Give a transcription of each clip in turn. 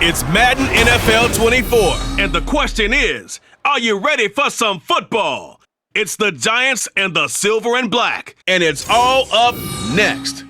It's Madden NFL 24, and the question is, are you ready for some football? It's the Giants and the Silver and Black, and it's all up next.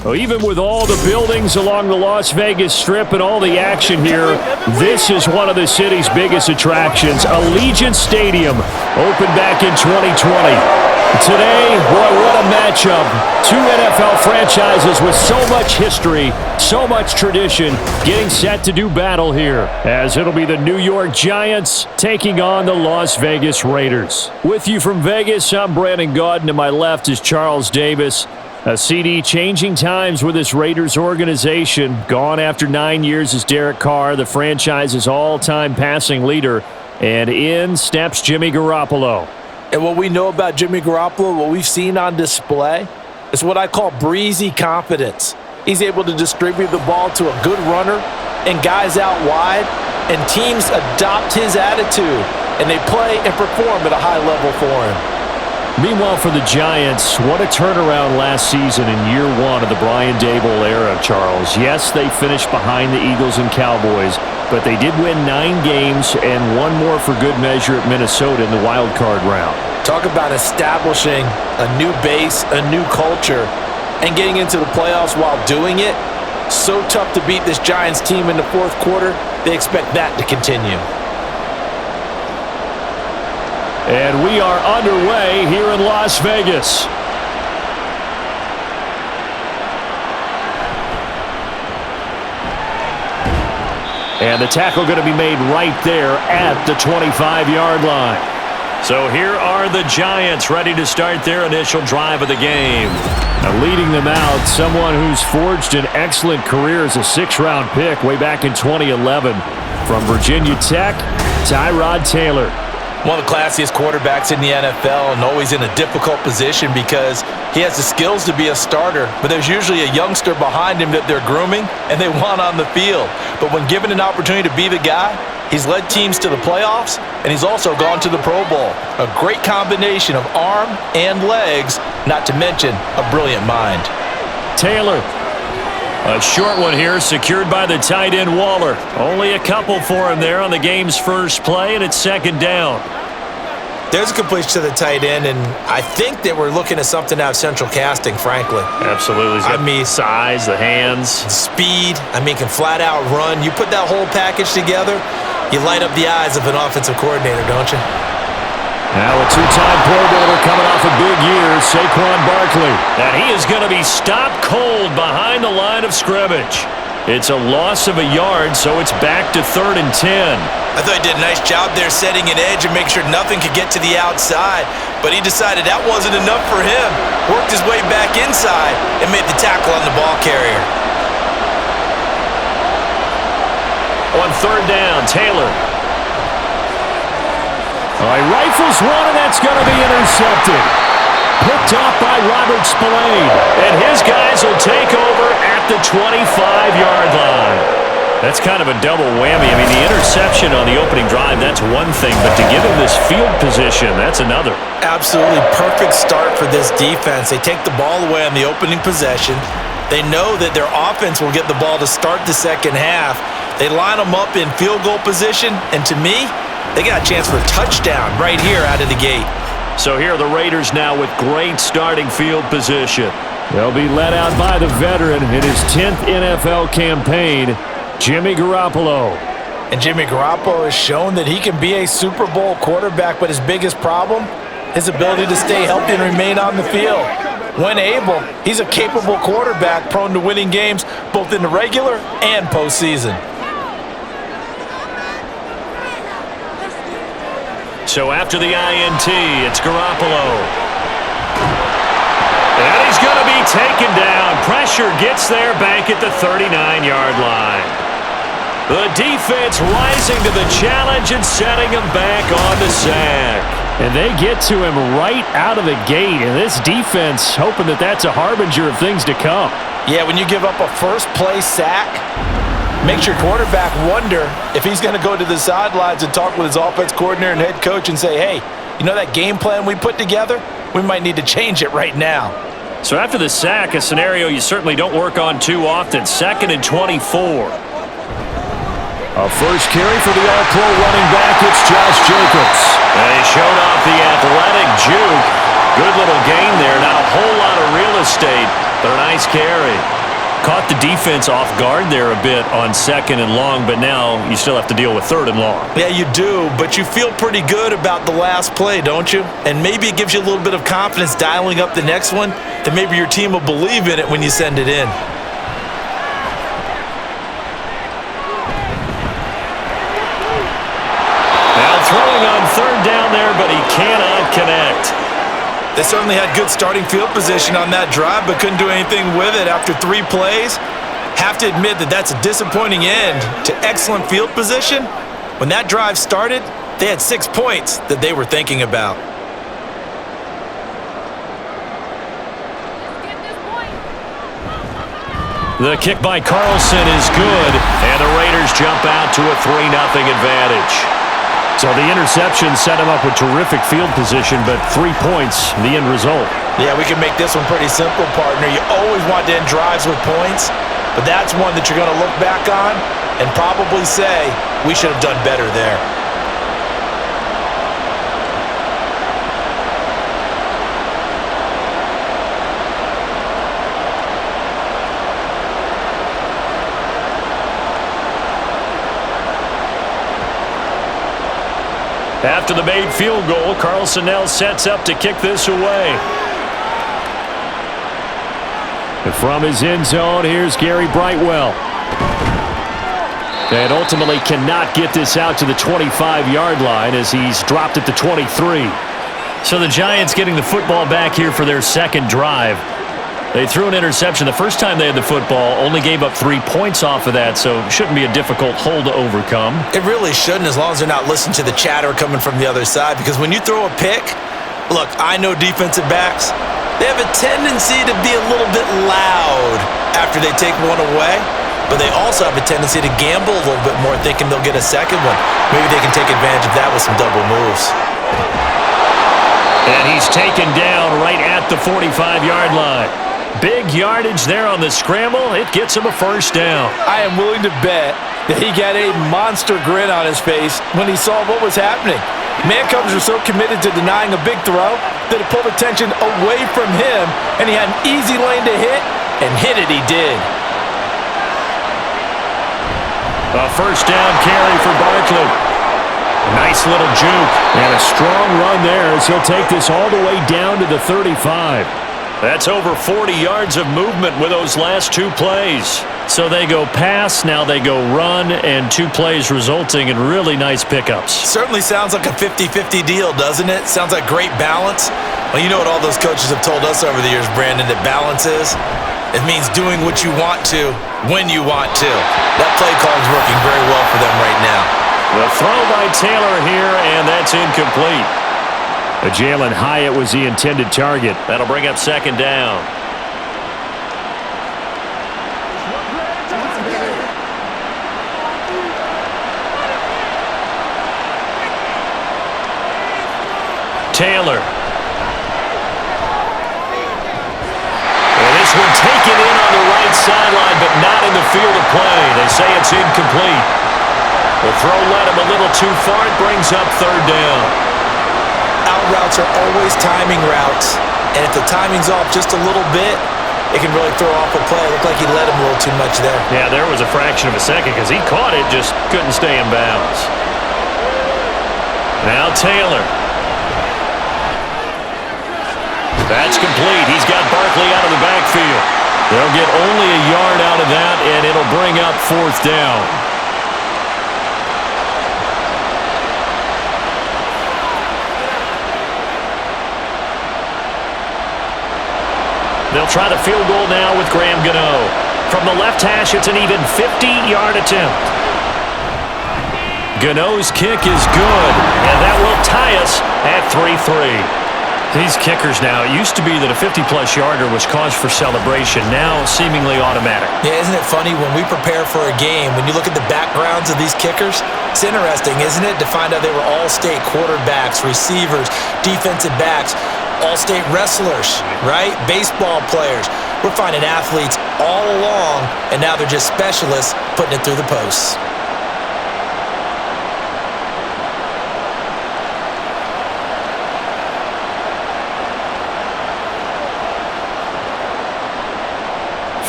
So even with all the buildings along the Las Vegas Strip and all the action here, this is one of the city's biggest attractions. Allegiant Stadium opened back in 2020. Today, boy, what a matchup. Two NFL franchises with so much history, so much tradition, getting set to do battle here, as it'll be the New York Giants taking on the Las Vegas Raiders. With you from Vegas, I'm Brandon Gaudin. To my left is Charles Davis. A CD changing times with this Raiders organization. Gone after 9 years is Derek Carr, the franchise's all-time passing leader. And in steps Jimmy Garoppolo. And what we know about Jimmy Garoppolo, what we've seen on display, is what I call breezy confidence. He's able to distribute the ball to a good runner and guys out wide, and teams adopt his attitude, and they play and perform at a high level for him. Meanwhile, for the Giants, what a turnaround last season in year one of the Brian Daboll era, Charles. Yes, they finished behind the Eagles and Cowboys, but they did win 9 games and one more for good measure at Minnesota in the wild card round. Talk about establishing a new base, a new culture, and getting into the playoffs while doing it. So tough to beat this Giants team in the fourth quarter. They expect that to continue. And we are underway here in Las Vegas. And the tackle going to be made right there at the 25-yard line. So here are the Giants ready to start their initial drive of the game. Now leading them out, someone who's forged an excellent career as a 6th-round pick way back in 2011 from Virginia Tech, Tyrod Taylor. One of the classiest quarterbacks in the NFL, and always in a difficult position because he has the skills to be a starter, but there's usually a youngster behind him that they're grooming and they want on the field. But when given an opportunity to be the guy, he's led teams to the playoffs, and he's also gone to the Pro Bowl. A great combination of arm and legs, not to mention a brilliant mind. Taylor. A short one here, secured by the tight end Waller. Only a couple for him there on the game's first play, and it's second down. There's a completion to the tight end, and I think that we're looking at something out of central casting, frankly. Absolutely. I mean, size, the hands. Speed. Can flat out run. You put that whole package together, you light up the eyes of an offensive coordinator, don't you? Now a 2-time Pro Bowler coming off a big year, Saquon Barkley. And he is going to be stopped cold behind the line of scrimmage. It's a loss of a yard, so it's back to 3rd and 10. I thought he did a nice job there setting an edge and making sure nothing could get to the outside, but he decided that wasn't enough for him. Worked his way back inside and made the tackle on the ball carrier. On 3rd down, Taylor. All right, rifles one, and that's going to be intercepted. Picked off by Robert Spillane. And his guys will take over at the 25-yard line. That's kind of a double whammy. The interception on the opening drive, that's one thing, but to give him this field position, that's another. Absolutely perfect start for this defense. They take the ball away on the opening possession. They know that their offense will get the ball to start the second half. They line them up in field goal position, and to me, they got a chance for a touchdown right here out of the gate. So here are the Raiders now with great starting field position. They'll be led out by the veteran in his 10th NFL campaign, Jimmy Garoppolo. And Jimmy Garoppolo has shown that he can be a Super Bowl quarterback, but his biggest problem, his ability to stay healthy and remain on the field. When able, he's a capable quarterback prone to winning games both in the regular and postseason. So after the INT, it's Garoppolo. And he's going to be taken down. Pressure gets there back at the 39-yard line. The defense rising to the challenge and setting him back on the sack. And they get to him right out of the gate. And this defense hoping that that's a harbinger of things to come. Yeah, when you give up a first-play sack, makes your quarterback wonder if he's going to go to the sidelines and talk with his offense coordinator and head coach and say, hey, you know that game plan we put together? We might need to change it right now. So after the sack, a scenario you certainly don't work on too often. 2nd and 24. A first carry for the All-Pro running back. It's Josh Jacobs. They showed off the athletic juke. Good little gain there. Not a whole lot of real estate, but a nice carry. Caught the defense off guard there a bit on 2nd and long, but now you still have to deal with 3rd and long. Yeah, you do, but you feel pretty good about the last play, don't you? And maybe it gives you a little bit of confidence dialing up the next one, that maybe your team will believe in it when you send it in. Now throwing on 3rd down there, but he cannot connect. They certainly had good starting field position on that drive, but couldn't do anything with it after 3 plays. Have to admit that that's a disappointing end to excellent field position. When that drive started, they had 6 points that they were thinking about. The kick by Carlson is good, and the Raiders jump out to a 3-0 advantage. So the interception set him up with terrific field position, but 3 points, the end result. Yeah, we can make this one pretty simple, partner. You always want to end drives with points, but that's one that you're going to look back on and probably say, we should have done better there. After the made field goal, Carlson now sets up to kick this away. And from his end zone, here's Gary Brightwell. And ultimately cannot get this out to the 25-yard line as he's dropped at the 23. So the Giants getting the football back here for their 2nd drive. They threw an interception the first time they had the football, only gave up 3 points off of that, so it shouldn't be a difficult hole to overcome. It really shouldn't, as long as they're not listening to the chatter coming from the other side, because when you throw a pick, look, I know defensive backs, they have a tendency to be a little bit loud after they take one away, but they also have a tendency to gamble a little bit more, thinking they'll get a second one. Maybe they can take advantage of that with some double moves. And he's taken down right at the 45-yard line. Big yardage there on the scramble. It gets him a 1st down. I am willing to bet that he got a monster grin on his face when he saw what was happening. Mancombs were so committed to denying a big throw that it pulled attention away from him, and he had an easy lane to hit, and hit it he did. A 1st down carry for Barkley. Nice little juke. And a strong run there as he'll take this all the way down to the 35. That's over 40 yards of movement with those last 2 plays. So they go pass, now they go run, and 2 plays resulting in really nice pickups. Certainly sounds like a 50-50 deal, doesn't it? Sounds like great balance. Well, you know what all those coaches have told us over the years, Brandon, that balance is? It means doing what you want to, when you want to. That play call is working very well for them right now. The throw by Taylor here, and that's incomplete. Jalen Hyatt was the intended target. That'll bring up 2nd down. Taylor. And this one taken in on the right sideline, but not in the field of play. They say it's incomplete. The throw led him a little too far. It brings up 3rd down. Out routes are always timing routes, and if the timing's off just a little bit, it can really throw off a play. It looked like he let him a little too much there. Yeah, there was a fraction of a second because he caught it, just couldn't stay in bounds. Now Taylor. That's complete. He's got Barkley out of the backfield. They'll get only a yard out of that, and it'll bring up 4th down. They'll try the field goal now with Graham Gano. From the left hash, it's an even 50-yard attempt. Gano's kick is good, and that will tie us at 3-3. These kickers now, it used to be that a 50-plus yarder was cause for celebration, now seemingly automatic. Yeah, isn't it funny when we prepare for a game, when you look at the backgrounds of these kickers, it's interesting, isn't it, to find out they were all-state quarterbacks, receivers, defensive backs. All-state wrestlers, right? Baseball players. We're finding athletes all along, and now they're just specialists putting it through the posts.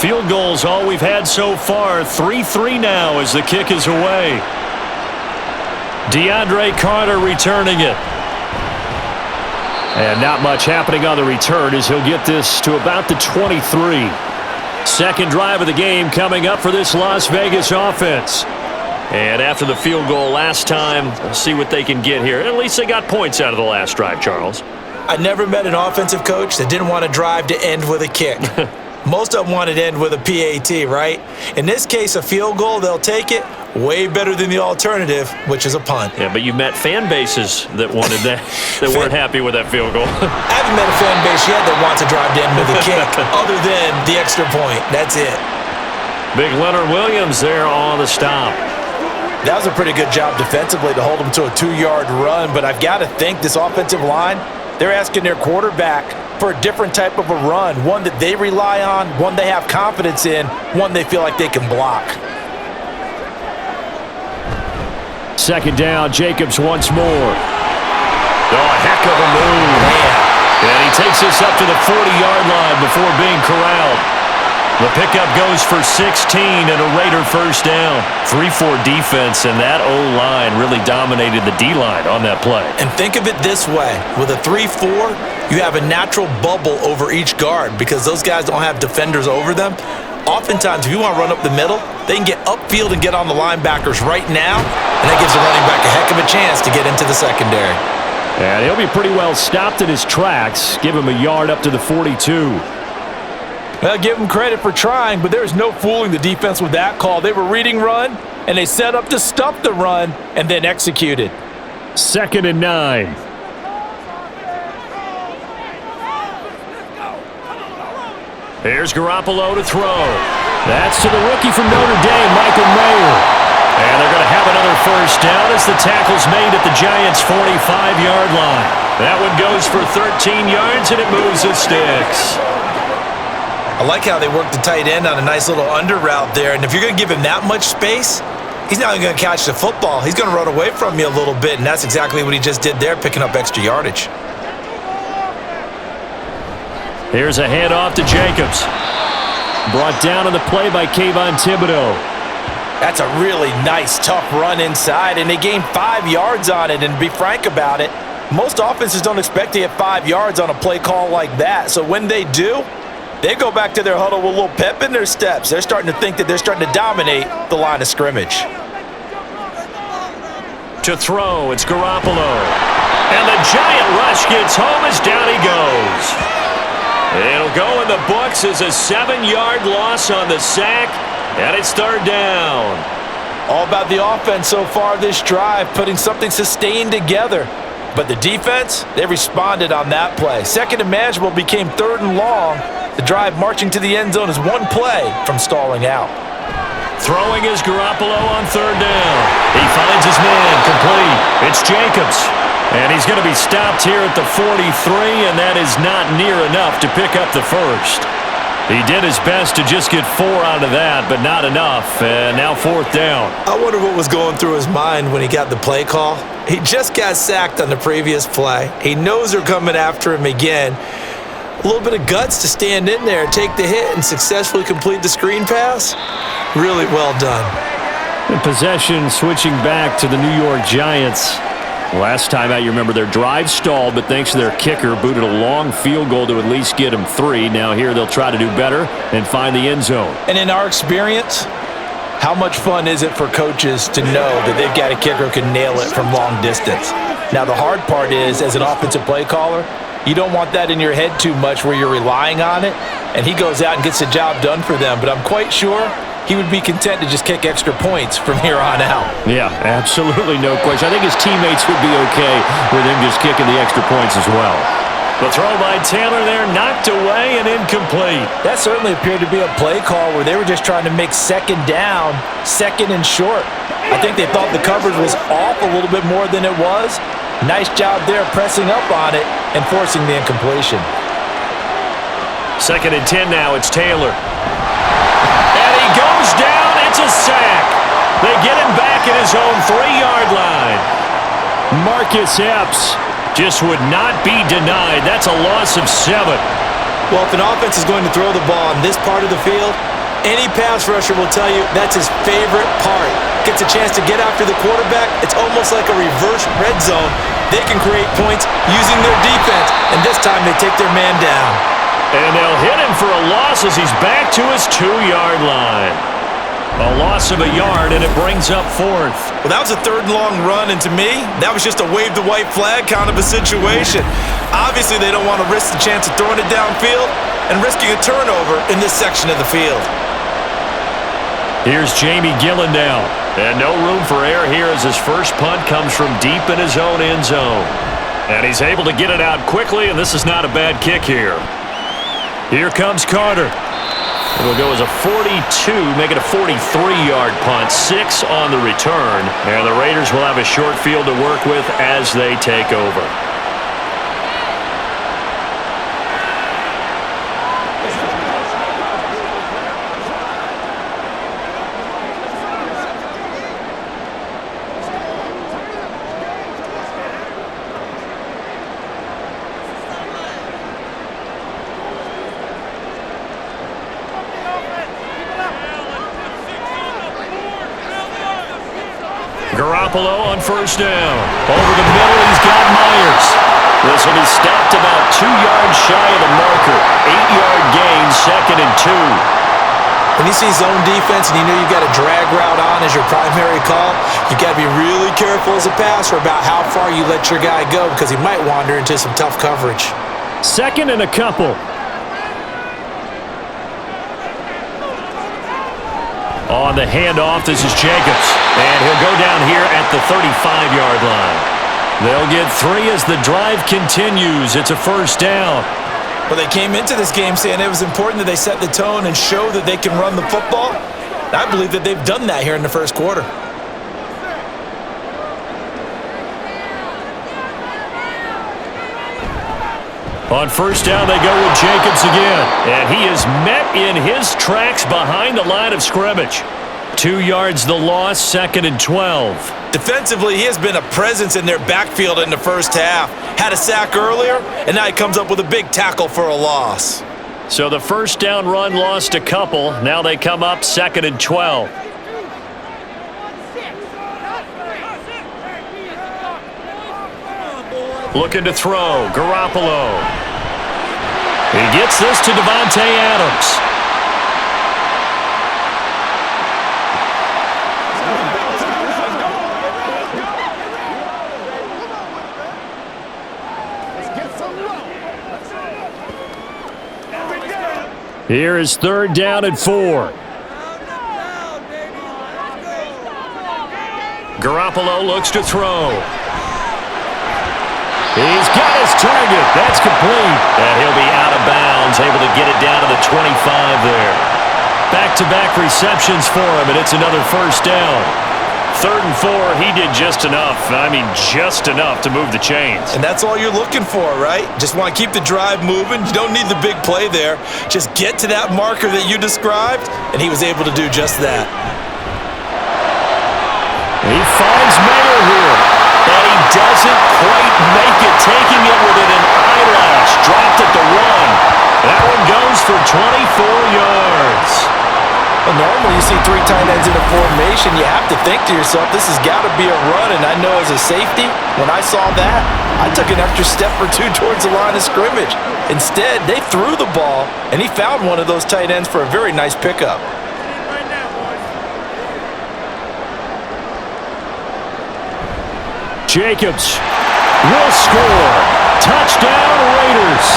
Field goals all we've had so far. 3-3 now as the kick is away. DeAndre Carter returning it. And not much happening on the return as he'll get this to about the 23. Second drive of the game coming up for this Las Vegas offense. And after the field goal last time, we'll see what they can get here. At least they got points out of the last drive, Charles. I never met an offensive coach that didn't want to drive to end with a kick. Most of them wanted to end with a PAT, right? In this case, a field goal, they'll take it. Way better than the alternative, which is a punt. Yeah, but you met fan bases that wanted that, that weren't happy with that field goal. I haven't met a fan base yet that wants to drive to end with a kick, other than the extra point. That's it. Big Leonard Williams there on the stop. That was a pretty good job defensively to hold them to a 2-yard run, but I've got to think this offensive line, they're asking their quarterback for a different type of a run, one that they rely on, one they have confidence in, one they feel like they can block. Second down, Jacobs once more. Oh, a heck of a move. And he takes this up to the 40-yard line before being corralled. The pickup goes for 16 and a Raider first down. 3-4 defense, and that O-line really dominated the D-line on that play. And think of it this way. With a 3-4, you have a natural bubble over each guard because those guys don't have defenders over them. Oftentimes, if you want to run up the middle, they can get upfield and get on the linebackers right now, and that gives the running back a heck of a chance to get into the secondary. And he'll be pretty well stopped in his tracks. Give him a yard up to the 42. Well, give them credit for trying, but there's no fooling the defense with that call. They were reading run, and they set up to stop the run and then executed. 2nd and 9. Here's Garoppolo to throw. That's to the rookie from Notre Dame, Michael Mayer. And they're going to have another first down as the tackle's made at the Giants' 45-yard line. That one goes for 13 yards, and it moves the sticks. I like how they work the tight end on a nice little under route there. And if you're going to give him that much space, he's not going to catch the football. He's going to run away from you a little bit, and that's exactly what he just did there, picking up extra yardage. Here's a handoff to Jacobs. Brought down on the play by Kayvon Thibodeau. That's a really nice, tough run inside, and they gained 5 yards on it. And to be frank about it, most offenses don't expect to get 5 yards on a play call like that. So when they do, they go back to their huddle with a little pep in their steps. They're starting to think that they're starting to dominate the line of scrimmage. To throw, it's Garoppolo. And the giant rush gets home as down he goes. It'll go in the books as a 7-yard loss on the sack, and it's 3rd down. All about the offense so far this drive, putting something sustained together. But the defense, they responded on that play. 2nd and manageable became 3rd and long. The drive marching to the end zone is one play from stalling out. Throwing is Garoppolo on 3rd down. He finds his man complete. It's Jacobs. And he's going to be stopped here at the 43, and that is not near enough to pick up the first. He did his best to just get 4 out of that, but not enough. And now 4th down. I wonder what was going through his mind when he got the play call. He just got sacked on the previous play. He knows they're coming after him again. A little bit of guts to stand in there, take the hit, and successfully complete the screen pass. Really well done. The possession switching back to the New York Giants. Last time out, you remember their drive stalled, but thanks to their kicker, booted a long field goal to at least get them 3. Now here they'll try to do better and find the end zone. And in our experience, how much fun is it for coaches to know that they've got a kicker who can nail it from long distance? Now the hard part is, as an offensive play caller, you don't want that in your head too much where you're relying on it, and he goes out and gets the job done for them. But I'm quite sure he would be content to just kick extra points from here on out. Yeah, absolutely no question. I think his teammates would be okay with him just kicking the extra points as well. The throw by Taylor there, knocked away and incomplete. That certainly appeared to be a play call where they were just trying to make 2nd down, 2nd and short. I think they thought the coverage was off a little bit more than it was. Nice job there pressing up on it, and forcing the incompletion. 2nd and 10 now. It's Taylor. And he goes down. It's a sack. They get him back at his own 3-yard line. Marcus Epps just would not be denied. That's a loss of 7. Well, if an offense is going to throw the ball on this part of the field, any pass rusher will tell you that's his favorite part. Gets a chance to get after the quarterback. It's almost like a reverse red zone. They can create points using their defense, and this time they take their man down. And they'll hit him for a loss as he's back to his 2-yard line. A loss of a yard, and it brings up 4th. Well, that was a 3rd and long run, and to me, that was just a wave the white flag kind of a situation. Obviously, they don't want to risk the chance of throwing it downfield and risking a turnover in this section of the field. Here's Jamie Gillen now. And no room for error here as his first punt comes from deep in his own end zone. And he's able to get it out quickly, and this is not a bad kick here. Here comes Carter. It'll go as a 42, make it a 43-yard punt, 6 on the return. And the Raiders will have a short field to work with as they take over. Garoppolo on 1st down. Over the middle, he's got Myers. This will be stopped about 2 yards shy of the marker. 8-yard gain, 2nd and 2. When you see zone defense and you know you've got a drag route on as your primary call, you've got to be really careful as a passer about how far you let your guy go because he might wander into some tough coverage. 2nd and a couple. On the handoff, this is Jacobs. And he'll go down here at the 35-yard line. They'll get 3 as the drive continues. It's a 1st down. Well, they came into this game saying it was important that they set the tone and show that they can run the football. I believe that they've done that here in the 1st quarter. On 1st down, they go with Jacobs again. And he is met in his tracks behind the line of scrimmage. 2 yards the loss, 2nd and 12. Defensively, he has been a presence in their backfield in the 1st half. Had a sack earlier, and now he comes up with a big tackle for a loss. So the 1st down run lost a couple. Now they come up 2nd and 12. Looking to throw, Garoppolo. He gets this to Devontae Adams. Here is 3rd down and 4. Garoppolo looks to throw. He's got his target. That's complete. And he'll be out of bounds, able to get it down to the 25 there. Back-to-back receptions for him, and it's another 1st down. 3rd and 4, he did just enough. I mean, just enough to move the chains. And that's all you're looking for, right? Just want to keep the drive moving. You don't need the big play there. Just get to that marker that you described, and he was able to do just that. He finds Mayer here, and he doesn't quite make it, taking it within an eyelash. Dropped at the 1. That one goes for 24 yards. Well, normally you see 3 tight ends in a formation, you have to think to yourself, this has got to be a run, and I know as a safety, when I saw that, I took an extra step or 2 towards the line of scrimmage. Instead, they threw the ball, and he found one of those tight ends for a very nice pickup. Jacobs will score. Touchdown, Raiders.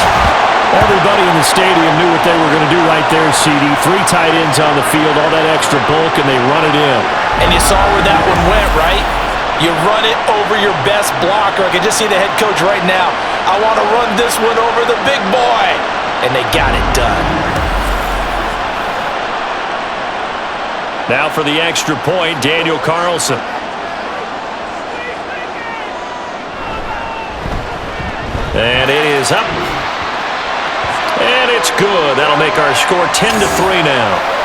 Everybody in the stadium knew what they were going to do right there, CD. 3 tight ends on the field, all that extra bulk, and they run it in. And you saw where that one went, right? You run it over your best blocker. I can just see the head coach right now. I want to run this one over the big boy. And they got it done. Now for the extra point, Daniel Carlson. And it is up. And it's good. That'll make our score 10-3 now.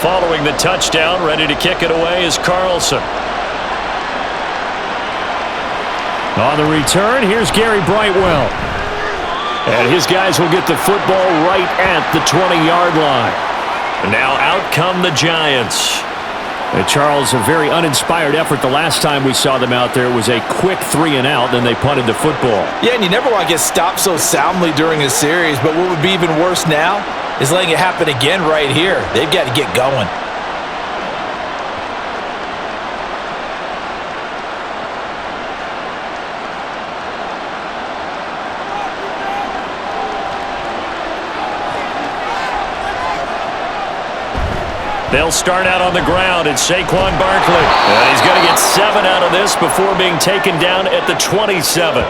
Following the touchdown, ready to kick it away is Carlson. On the return, here's Gary Brightwell. And his guys will get the football right at the 20-yard line. And now out come the Giants. And Charles, a very uninspired effort the last time we saw them out there. It was a quick 3-and-out, then they punted the football. Yeah, and you never want to get stopped so soundly during a series, but what would be even worse now is letting it happen again right here. They've got to get going. They'll start out on the ground. It's Saquon Barkley. And he's going to get 7 out of this before being taken down at the 27.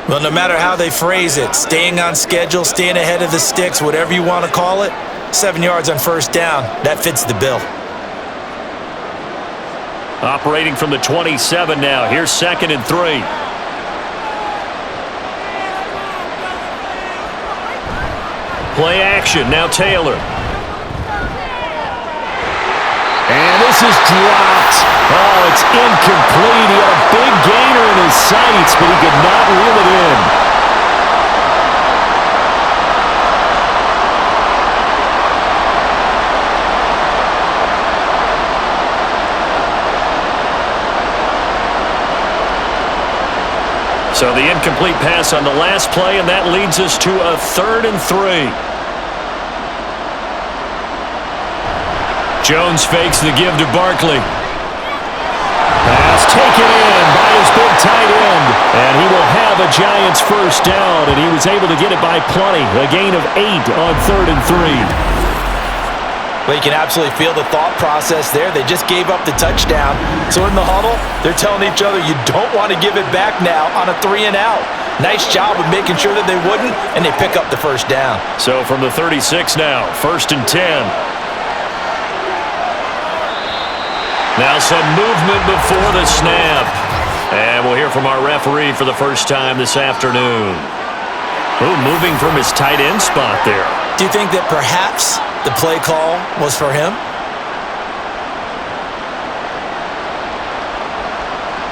Well, no matter how they phrase it, staying on schedule, staying ahead of the sticks, whatever you want to call it, 7 yards on first down, that fits the bill. Operating from the 27 now. Here's 2nd and 3. Play action. Now Taylor. And this is dropped. Oh, it's incomplete. He had a big gainer in his sights, but he could not reel it in. So the incomplete pass on the last play, and that leads us to a 3rd and 3. Jones fakes the give to Barkley. Pass taken in by his big tight end. And he will have a Giants first down, and he was able to get it by plenty. A gain of 8 on 3rd and 3. Well, you can absolutely feel the thought process there. They just gave up the touchdown. So in the huddle, they're telling each other, you don't want to give it back now on a 3-and-out. Nice job of making sure that they wouldn't, and they pick up the first down. So from the 36 now, 1st and 10. Now some movement before the snap. And we'll hear from our referee for the first time this afternoon. Oh, moving from his tight end spot there. Do you think that perhaps the play call was for him?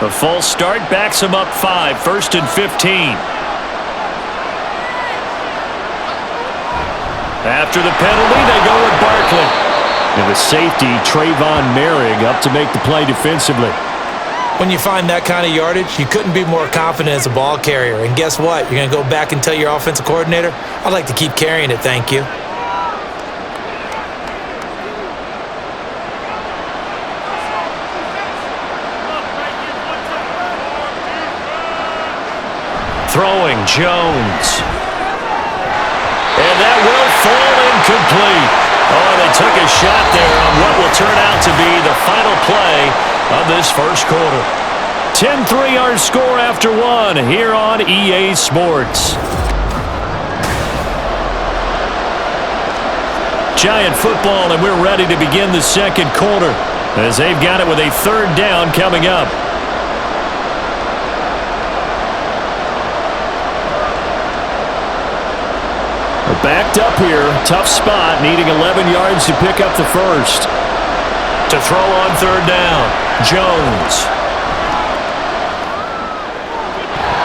A false start backs him up 5, 1st and 15. After the penalty, they go with Barkley. And the safety, Trayvon Merrick, up to make the play defensively. When you find that kind of yardage, you couldn't be more confident as a ball carrier. And guess what? You're going to go back and tell your offensive coordinator, I'd like to keep carrying it, thank you. Throwing, Jones. And that will fall incomplete. Oh, they took a shot there on what will turn out to be the final play of this first quarter. 10-3 our score after 1 here on EA Sports. Giant football, and we're ready to begin the second quarter as they've got it with a 3rd down coming up. Backed up here, tough spot, needing 11 yards to pick up the first. To throw on 3rd down, Jones.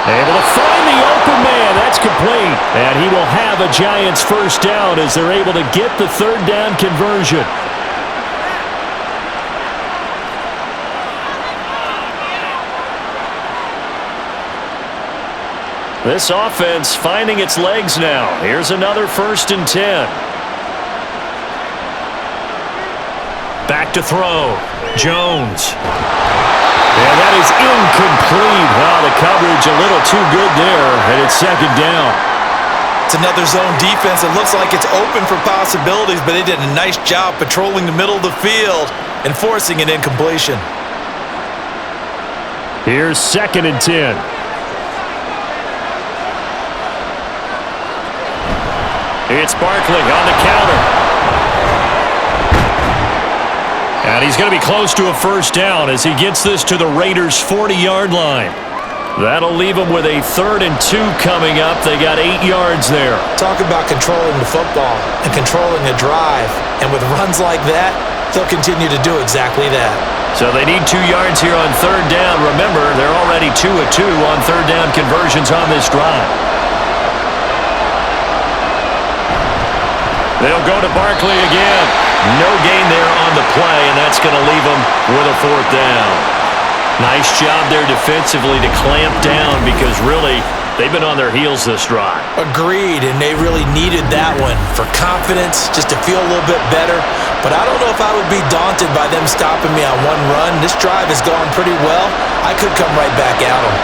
Able to find the open man, that's complete. And he will have a Giants first down as they're able to get the 3rd down conversion. This offense finding its legs now. Here's another 1st and 10. Back to throw. Jones. And that is incomplete. Wow, the coverage a little too good there, and it's second down. It's another zone defense. It looks like it's open for possibilities, but they did a nice job patrolling the middle of the field and forcing an incompletion. Here's 2nd and 10. It's Barkley on the counter. And he's going to be close to a first down as he gets this to the Raiders' 40-yard line. That'll leave them with a 3rd and 2 coming up. They got 8 yards there. Talk about controlling the football and controlling the drive. And with runs like that, they'll continue to do exactly that. So they need 2 yards here on 3rd down. Remember, they're already 2 of 2 on 3rd down conversions on this drive. They'll go to Barkley again. No gain there on the play, and that's going to leave them with a 4th down. Nice job there defensively to clamp down because really they've been on their heels this drive. Agreed, and they really needed that one for confidence, just to feel a little bit better. But I don't know if I would be daunted by them stopping me on one run. This drive has gone pretty well. I could come right back at them.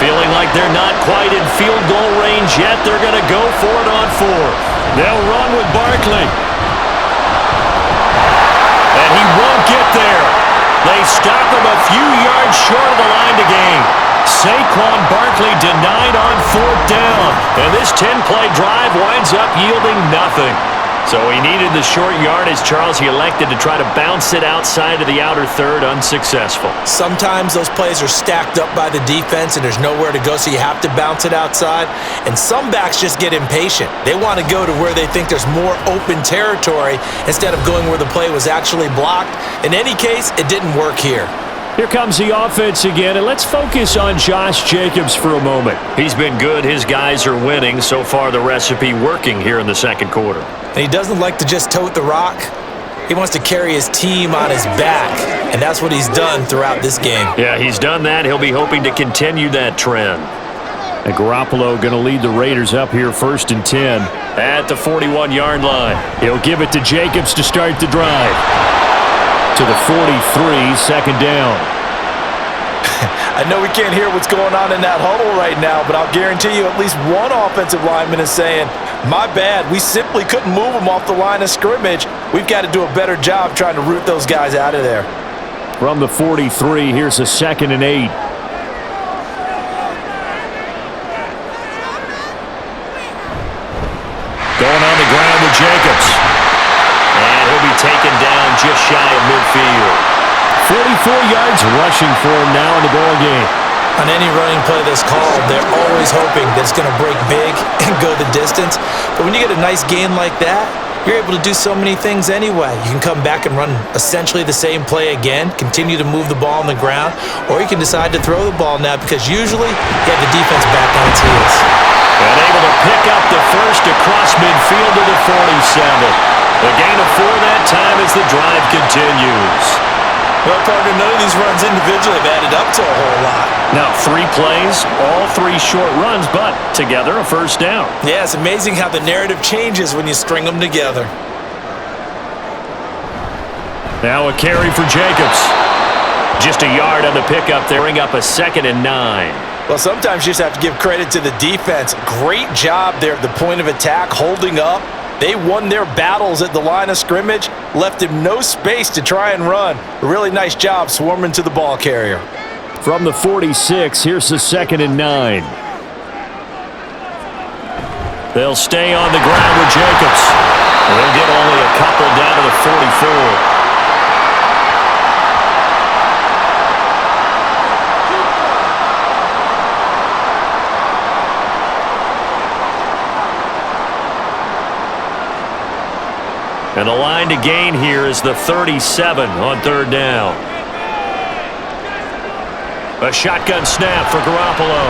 Feeling like they're not quite in field goal range yet. They're going to go for it on 4th. They'll run with Barkley. And he won't get there. They stop him a few yards short of the line to gain. Saquon Barkley denied on 4th down. And this 10-play drive winds up yielding nothing. So he needed the short yardage, Charles. He elected to try to bounce it outside of the outer third, unsuccessful. Sometimes those plays are stacked up by the defense and there's nowhere to go, so you have to bounce it outside. And some backs just get impatient. They want to go to where they think there's more open territory instead of going where the play was actually blocked. In any case, it didn't work here. Here comes the offense again, and let's focus on Josh Jacobs for a moment. He's been good. His guys are winning. So far, the recipe working here in the second quarter. And he doesn't like to just tote the rock. He wants to carry his team on his back, and that's what he's done throughout this game. Yeah, he's done that. He'll be hoping to continue that trend. And Garoppolo going to lead the Raiders up here 1st and 10 at the 41-yard line. He'll give it to Jacobs to start the drive. To the 43, 2nd down. I know we can't hear what's going on in that huddle right now, but I'll guarantee you at least one offensive lineman is saying, my bad, we simply couldn't move them off the line of scrimmage. We've got to do a better job trying to root those guys out of there. From the 43, here's a 2nd and 8. Going on the ground with Jacobs. And he'll be taken down just shy of midfield. 44 yards rushing for him now in the ball game. On any running play that's called, they're always hoping that it's going to break big and go the distance. But when you get a nice gain like that, you're able to do so many things anyway. You can come back and run essentially the same play again, continue to move the ball on the ground, or you can decide to throw the ball now because usually you have the defense back on its heels. And able to pick up the first across midfield to the 47. A gain of 4 that time as the drive continues. Well, partner, none of these runs individually have added up to a whole lot. Now, 3 plays, all 3 short runs, but together a first down. Yeah, it's amazing how the narrative changes when you string them together. Now a carry for Jacobs. Just a yard on the pickup there, bring up a 2nd and 9. Well, sometimes you just have to give credit to the defense. Great job there at the point of attack, holding up. They won their battles at the line of scrimmage, left him no space to try and run. A really nice job swarming to the ball carrier. From the 46, here's the 2nd and 9. They'll stay on the ground with Jacobs. They'll get only a couple down to the 44. And the line to gain here is the 37 on 3rd down. A shotgun snap for Garoppolo.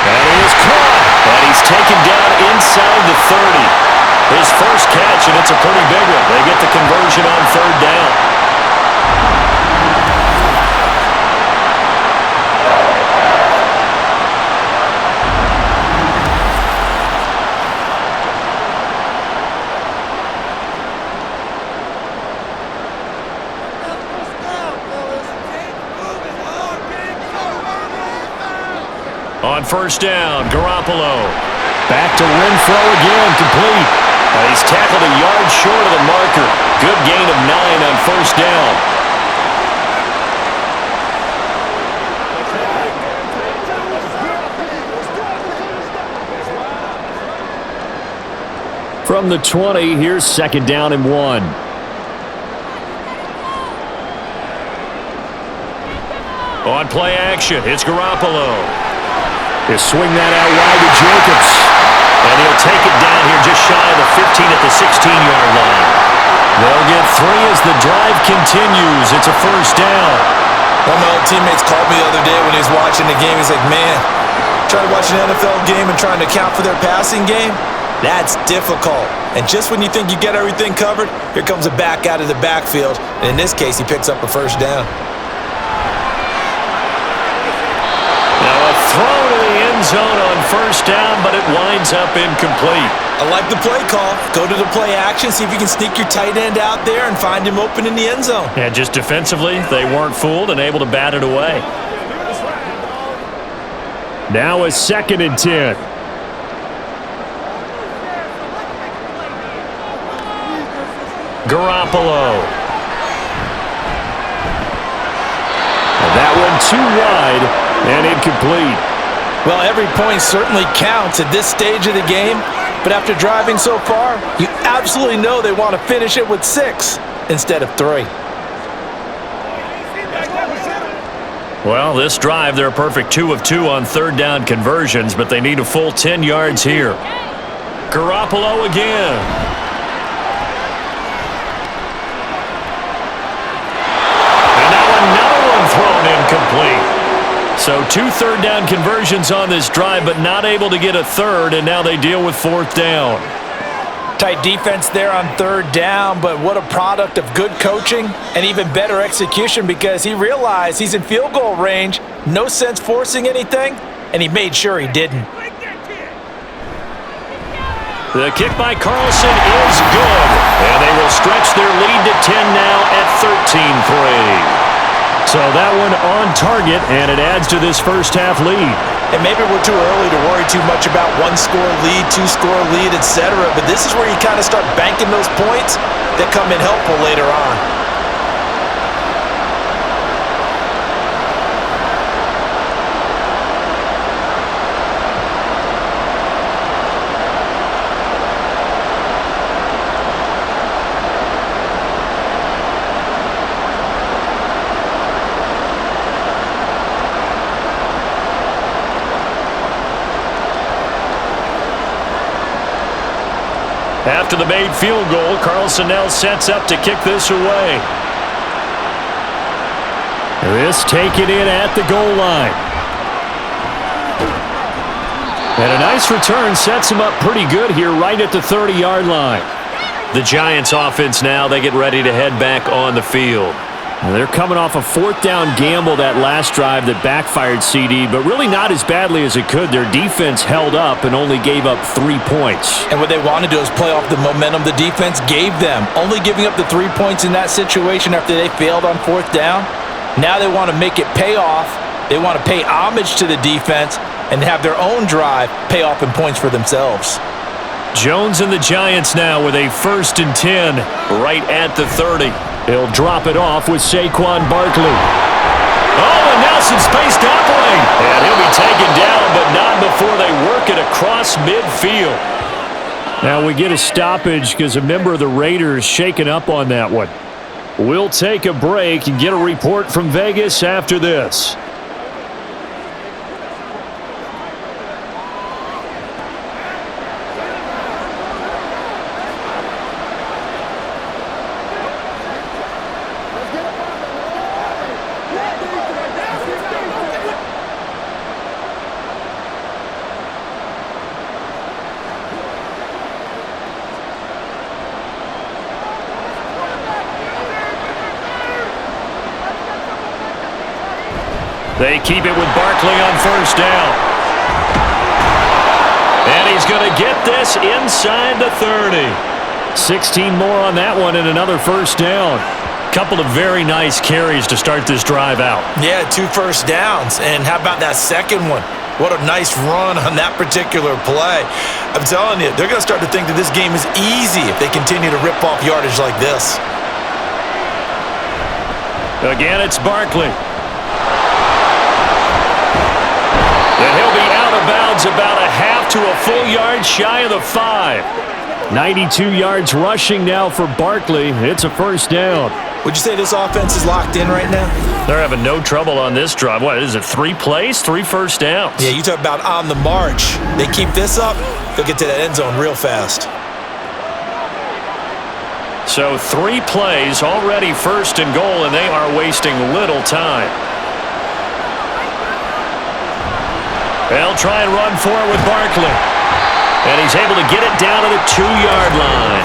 And he is caught. And he's taken down inside the 30. His first catch, and it's a pretty big one. They get the conversion on 3rd down. On first down, Garoppolo. Back to Renfro again, complete. He's tackled a yard short of the marker. Good gain of 9 on first down. From the 20, here's second down and 1. On play action, it's Garoppolo. He'll swing that out wide to Jacobs. And he'll take it down here just shy of the 15 at the 16-yard line. They'll get 3 as the drive continues. It's a first down. One of my old teammates called me the other day when he was watching the game. He's like, man, trying to watch an NFL game and trying to account for their passing game? That's difficult. And just when you think you get everything covered, here comes a back out of the backfield. And in this case, he picks up a first down. Now a throw to the end zone on first down, but it winds up incomplete. I like the play call. Go to the play action, see if you can sneak your tight end out there and find him open in the end zone. And just defensively, they weren't fooled and able to bat it away. Now a second and 10. Garoppolo. And that one too wide and incomplete. Well, every point certainly counts at this stage of the game, but after driving so far, you absolutely know they want to finish it with 6 instead of 3. Well, this drive, they're a perfect 2 of 2 on third down conversions, but they need a full 10 yards here. Garoppolo again. Incomplete. So 2 third down conversions on this drive, but not able to get a third, and now they deal with fourth down. Tight defense there on third down, but what a product of good coaching and even better execution because he realized he's in field goal range, no sense forcing anything, and he made sure he didn't. The kick by Carlson is good, and they will stretch their lead to 10 now at 13-3. So that one on target, and it adds to this first half lead. And maybe we're too early to worry too much about 1-score lead, 2-score lead, etc. But this is where you kind of start banking those points that come in helpful later on. After the made field goal, Carlson now sets up to kick this away. This taken in at the goal line. And a nice return sets him up pretty good here right at the 30-yard line. The Giants offense now, they get ready to head back on the field. They're coming off a fourth down gamble that last drive that backfired CD, but really not as badly as it could. Their defense held up and only gave up 3 points. And what they want to do is play off the momentum the defense gave them. Only giving up the 3 points in that situation after they failed on fourth down. Now they want to make it pay off. They want to pay homage to the defense and have their own drive pay off in points for themselves. Jones and the Giants now with a 1st and 10 right at the 30. He'll drop it off with Saquon Barkley. Oh, and now some space to operate. And he'll be taken down, but not before they work it across midfield. Now we get a stoppage because a member of the Raiders shaken up on that one. We'll take a break and get a report from Vegas after this. They keep it with Barkley on first down. And he's going to get this inside the 30. 16 more on that one and another first down. Couple of very nice carries to start this drive out. Yeah, 2 first downs. And how about that second one? What a nice run on that particular play. I'm telling you, they're going to start to think that this game is easy if they continue to rip off yardage like this. Again, it's Barkley. And he'll be out of bounds about a half to a full yard shy of the 5. 92 yards rushing now for Barkley. It's a first down. Would you say this offense is locked in right now? They're having no trouble on this drive. What is it, 3 plays, 3 first downs? Yeah, you talk about on the march. They keep this up, they'll get to that end zone real fast. So 3 plays, already first and goal, and they are wasting little time. They'll try and run for it with Barkley. And he's able to get it down to the 2-yard line.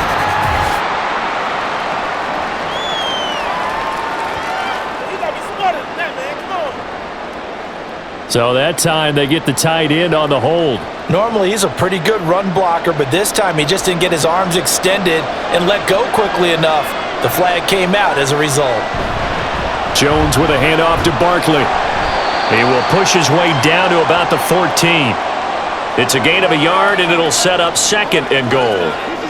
So that time they get the tight end on the hold. Normally he's a pretty good run blocker, but this time he just didn't get his arms extended and let go quickly enough. The flag came out as a result. Jones with a handoff to Barkley. He will push his way down to about the 14. It's a gain of a yard, and it'll set up second and goal.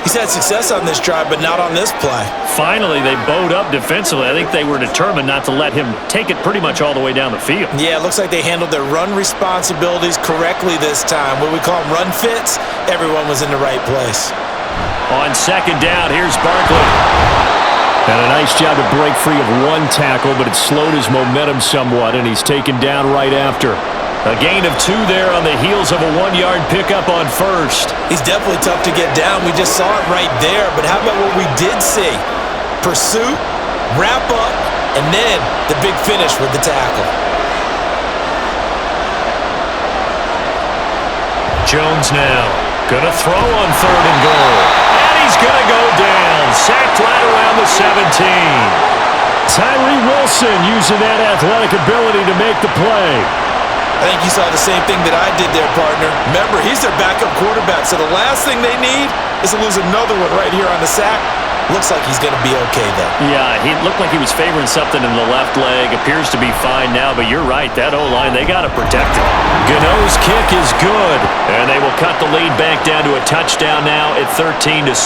He's had success on this drive, but not on this play. Finally, they bowed up defensively. I think they were determined not to let him take it pretty much all the way down the field. Yeah, it looks like they handled their run responsibilities correctly this time. What we call them run fits, everyone was in the right place. On second down, here's Barkley. And a nice job to break free of 1 tackle, but it slowed his momentum somewhat, and he's taken down right after. A gain of 2 there on the heels of a 1-yard pickup on first. He's definitely tough to get down. We just saw it right there. But how about what we did see? Pursuit, wrap up, and then the big finish with the tackle. Jones now going to throw on third and goal. And he's going to go down. Sacked right around the 17. Tyree Wilson using that athletic ability to make the play. I think you saw the same thing that I did there, partner. Remember, he's their backup quarterback, so the last thing they need is to lose another one right here on the sack. Looks like he's going to be okay, though. Yeah, he looked like he was favoring something in the left leg. Appears to be fine now, but you're right. That O-line, they got to protect it. Gano's kick is good, and they will cut the lead back down to a touchdown now at 13-6.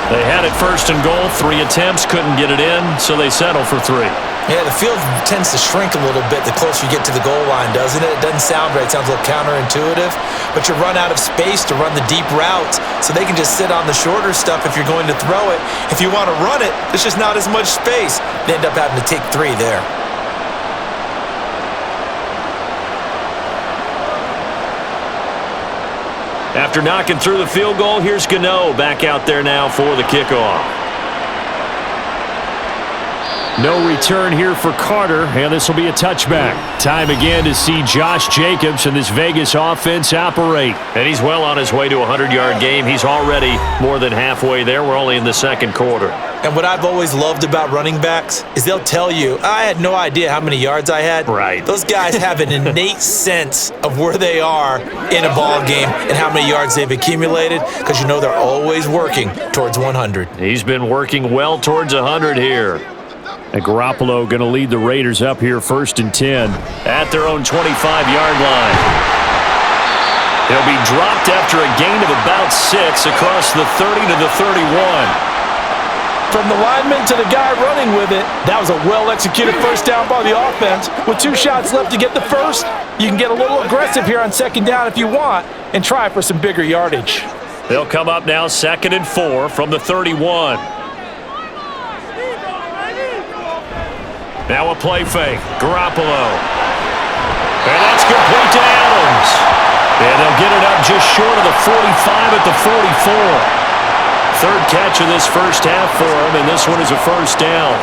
They had it first and goal. 3 attempts, couldn't get it in, so they settle for 3. Yeah, the field tends to shrink a little bit the closer you get to the goal line, doesn't it? It doesn't sound right. It sounds a little counterintuitive. But you run out of space to run the deep routes, so they can just sit on the shorter stuff if you're going to throw it. If you want to run it, there's just not as much space. They end up having to take 3 there. After knocking through the field goal, here's Gano back out there now for the kickoff. No return here for Carter, and this will be a touchback. Time again to see Josh Jacobs and this Vegas offense operate. And he's well on his way to a 100-yard game. He's already more than halfway there. We're only in the second quarter. And what I've always loved about running backs is they'll tell you, I had no idea how many yards I had. Right. Those guys have an innate sense of where they are in a ball game and how many yards they've accumulated, because you know they're always working towards 100. He's been working well towards 100 here. And Garoppolo going to lead the Raiders up here first and 10 at their own 25-yard line. He'll be dropped after a gain of about 6 across the 30 to the 31. From the lineman to the guy running with it, that was a well-executed first down by the offense. With 2 shots left to get the first, you can get a little aggressive here on second down if you want and try for some bigger yardage. They'll come up now 2nd and 4 from the 31. Now a play fake. Garoppolo. And that's complete to Adams. And they'll get it up just short of the 45 at the 44. 3rd catch of this first half for him, and this one is a first down.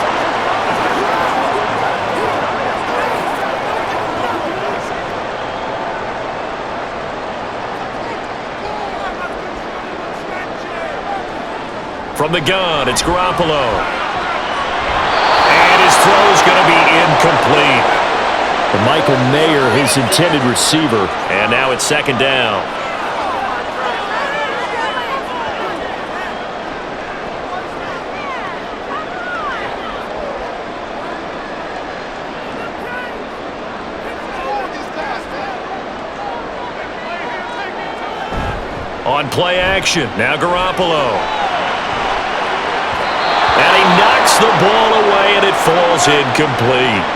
From the gun, it's Garoppolo. His throw is going to be incomplete. And Michael Mayer, his intended receiver. And now it's 2nd down. On play action, now Garoppolo. And he knocks the ball away, and it falls incomplete.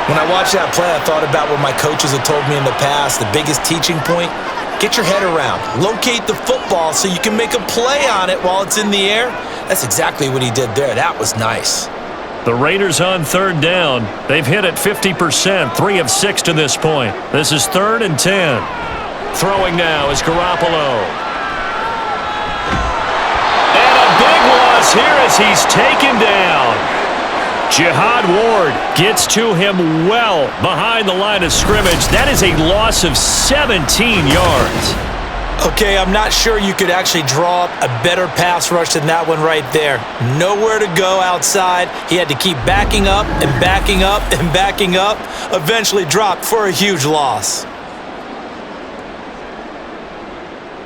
When I watched that play, I thought about what my coaches had told me in the past. The biggest teaching point, get your head around. Locate the football so you can make a play on it while it's in the air. That's exactly what he did there. That was nice. The Raiders on third down. They've hit it 50%, 3 of 6 to this point. This is 3rd and 10. Throwing now is Garoppolo. And a big loss here as he's taken down. Jihad Ward gets to him well behind the line of scrimmage. That is a loss of 17 yards. Okay, I'm not sure you could actually draw up a better pass rush than that one right there. Nowhere to go outside. He had to keep backing up and backing up and backing up. Eventually dropped for a huge loss.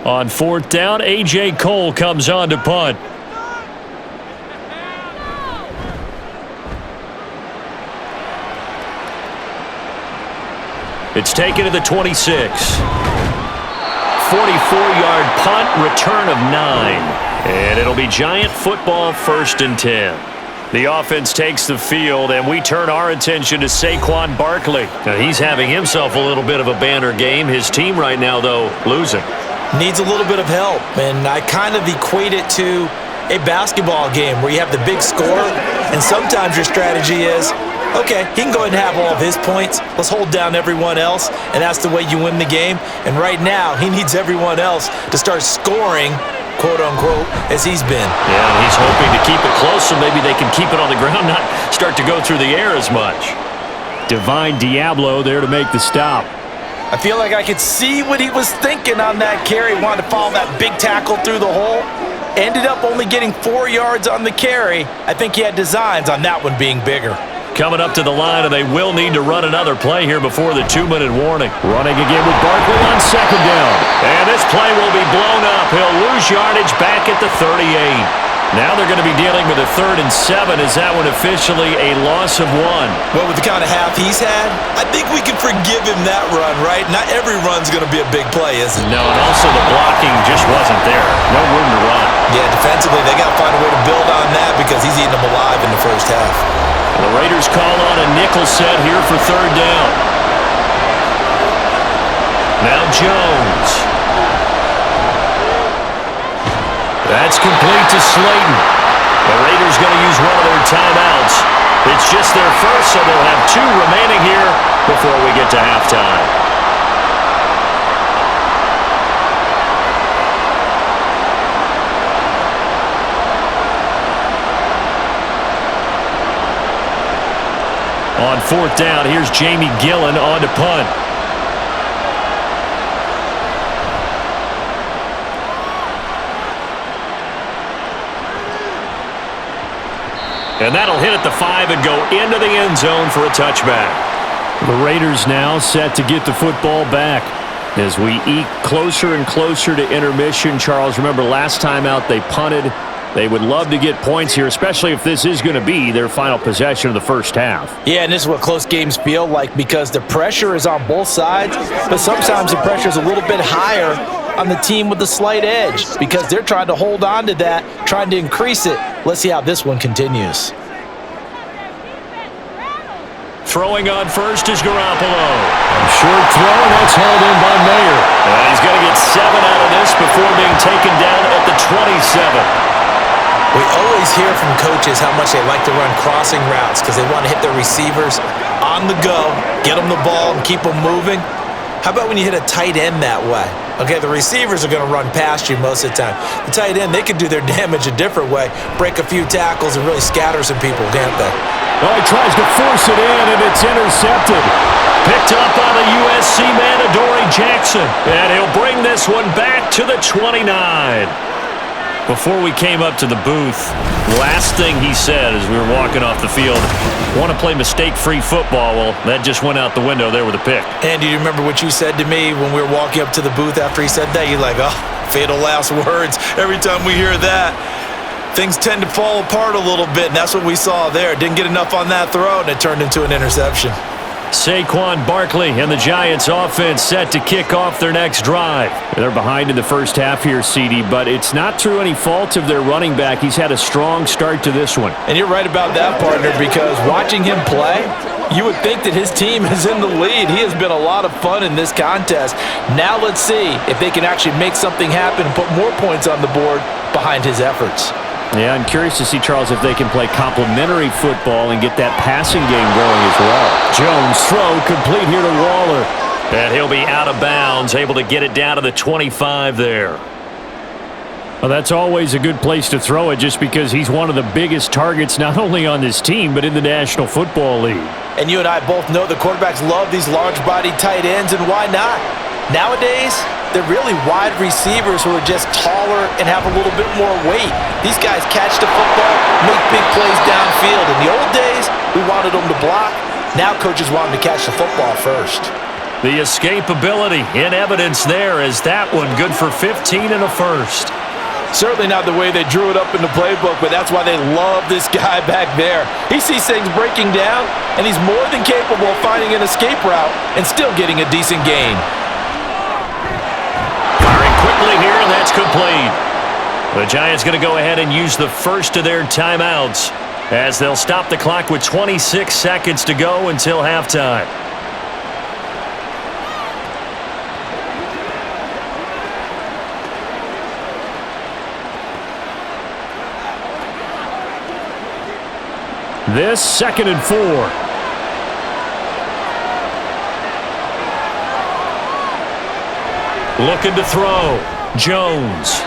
On 4th down, A.J. Cole comes on to punt. It's taken to the 26. 44-yard punt, return of 9. And it'll be Giant football, 1st and 10. The offense takes the field, and we turn our attention to Saquon Barkley. Now, he's having himself a little bit of a banner game. His team right now, though, losing. Needs a little bit of help, and I kind of equate it to a basketball game where you have the big score, and sometimes your strategy is, okay, he can go ahead and have all of his points. Let's hold down everyone else, and that's the way you win the game. And right now, he needs everyone else to start scoring, quote-unquote, as he's been. Yeah, and he's hoping to keep it close so maybe they can keep it on the ground, not start to go through the air as much. Divine Diablo there to make the stop. I feel like I could see what he was thinking on that carry. Wanted to follow that big tackle through the hole. Ended up only getting 4 yards on the carry. I think he had designs on that one being bigger. Coming up to the line, and they will need to run another play here before the 2-minute warning. Running again with Barkley on 2nd down. And this play will be blown up. He'll lose yardage back at the 38. Now they're going to be dealing with a 3rd and 7. Is that one officially a loss of 1? Well, with the kind of half he's had, I think we can forgive him that run, right? Not every run's going to be a big play, is it? No, and also the blocking just wasn't there. No room to run. Yeah, defensively, they got to find a way to build on that because he's eating them alive in the first half. The Raiders call on a nickel set here for 3rd down. Now Jones. That's complete to Slayton. The Raiders going to use one of their timeouts. It's just their first, so they'll have 2 remaining here before we get to halftime. On 4th down, here's Jamie Gillen on to punt. And that'll hit at the 5 and go into the end zone for a touchback. The Raiders now set to get the football back as we eke closer and closer to intermission. Charles, remember last time out they punted. They would love to get points here, especially if this is going to be their final possession of the first half. Yeah, and this is what close games feel like because the pressure is on both sides, but sometimes the pressure is a little bit higher on the team with the slight edge because they're trying to hold on to that, trying to increase it. Let's see how this one continues. Throwing on first is Garoppolo. Short throw, and that's held in by Mayer. And he's going to get 7 out of this before being taken down at the 27. We always hear from coaches how much they like to run crossing routes because they want to hit their receivers on the go, get them the ball, and keep them moving. How about when you hit a tight end that way? Okay, the receivers are going to run past you most of the time. The tight end, they can do their damage a different way, break a few tackles, and really scatter some people, can't they? Well, he tries to force it in, and it's intercepted. Picked up by the USC man, Adoree Jackson. And he'll bring this one back to the 29. Before we came up to the booth, last thing he said as we were walking off the field, want to play mistake-free football. Well, that just went out the window there with a pick. And do you remember what you said to me when we were walking up to the booth after he said that? You're like, oh, fatal last words. Every time we hear that, things tend to fall apart a little bit, and that's what we saw there. Didn't get enough on that throw, and it turned into an interception. Saquon Barkley and the Giants offense set to kick off their next drive. They're behind in the first half here, CD, but it's not through any fault of their running back. He's had a strong start to this one. And you're right about that, partner, because watching him play, you would think that his team is in the lead. He has been a lot of fun in this contest. Now let's see if they can actually make something happen and put more points on the board behind his efforts. Yeah, I'm curious to see, Charles, if they can play complementary football and get that passing game going as well. Jones throw complete here to Waller. And he'll be out of bounds, able to get it down to the 25 there. Well, that's always a good place to throw it just because he's one of the biggest targets not only on this team but in the National Football League. And you and I both know the quarterbacks love these large-bodied tight ends, and why not? Nowadays, they're really wide receivers who are just taller and have a little bit more weight. These guys catch the football, make big plays downfield. In the old days, we wanted them to block. Now coaches want them to catch the football first. The escapability in evidence there as that one good for 15 and a first. Certainly not the way they drew it up in the playbook, but that's why they love this guy back there. He sees things breaking down, and he's more than capable of finding an escape route and still getting a decent gain. Firing quickly here, and that's complete. The Giants going to go ahead and use the first of their timeouts as they'll stop the clock with 26 seconds to go until halftime. This 2nd and 4. Looking to throw. Jones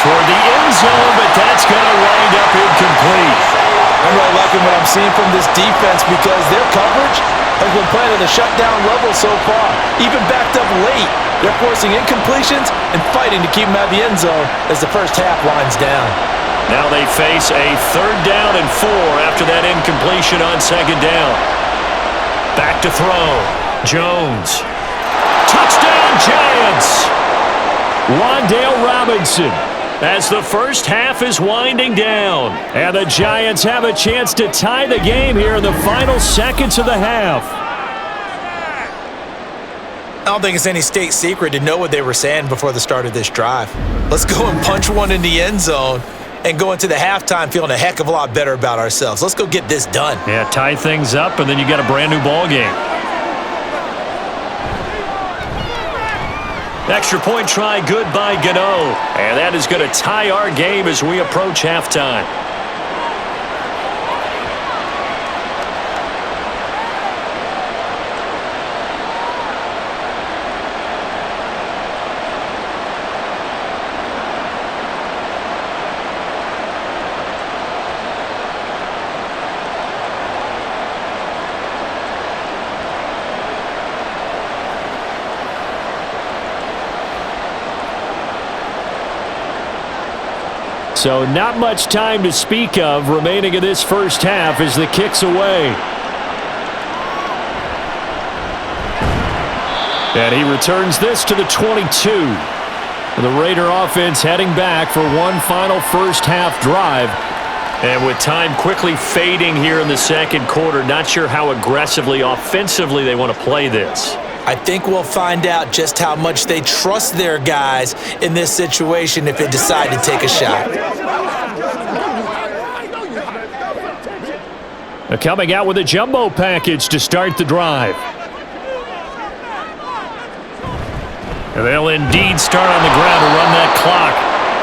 toward the end zone, but that's going to wind up incomplete. I'm really liking what I'm seeing from this defense because their coverage has been playing at a shutdown level so far. Even backed up late, they're forcing incompletions and fighting to keep them out of the end zone as the first half winds down. Now they face a 3rd down and 4 after that incompletion on 2nd down. Back to throw. Jones. Touchdown, Giants! Wan'Dale Robinson as the first half is winding down. And the Giants have a chance to tie the game here in the final seconds of the half. I don't think it's any state secret to know what they were saying before the start of this drive. Let's go and punch one in the end zone and go into the halftime feeling a heck of a lot better about ourselves. Let's go get this done. Yeah, tie things up, and then you got a brand new ball game. Extra point try good by Gano. And that is going to tie our game as we approach halftime. So not much time to speak of remaining in this first half as the kick's away. And he returns this to the 22. The Raider offense heading back for one final first half drive. And with time quickly fading here in the second quarter, not sure how aggressively, offensively they want to play this. I think we'll find out just how much they trust their guys in this situation if they decide to take a shot. They're coming out with a jumbo package to start the drive. And they'll indeed start on the ground to run that clock.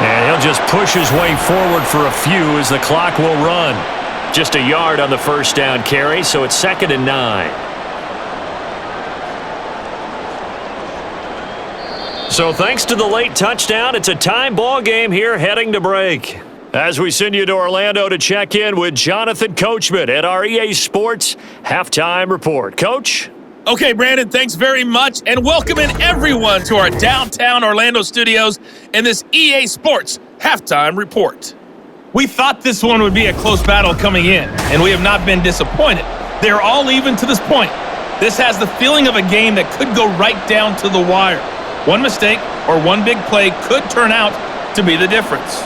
And he'll just push his way forward for a few as the clock will run. Just a yard on the first down carry, so it's 2nd and 9. So thanks to the late touchdown, it's a time ball game here heading to break. As we send you to Orlando to check in with Jonathan Coachman at our EA Sports Halftime Report. Coach? Okay, Brandon, thanks very much, and welcoming everyone to our downtown Orlando studios in this EA Sports Halftime Report. We thought this one would be a close battle coming in, and we have not been disappointed. They're all even to this point. This has the feeling of a game that could go right down to the wire. One mistake or one big play could turn out to be the difference.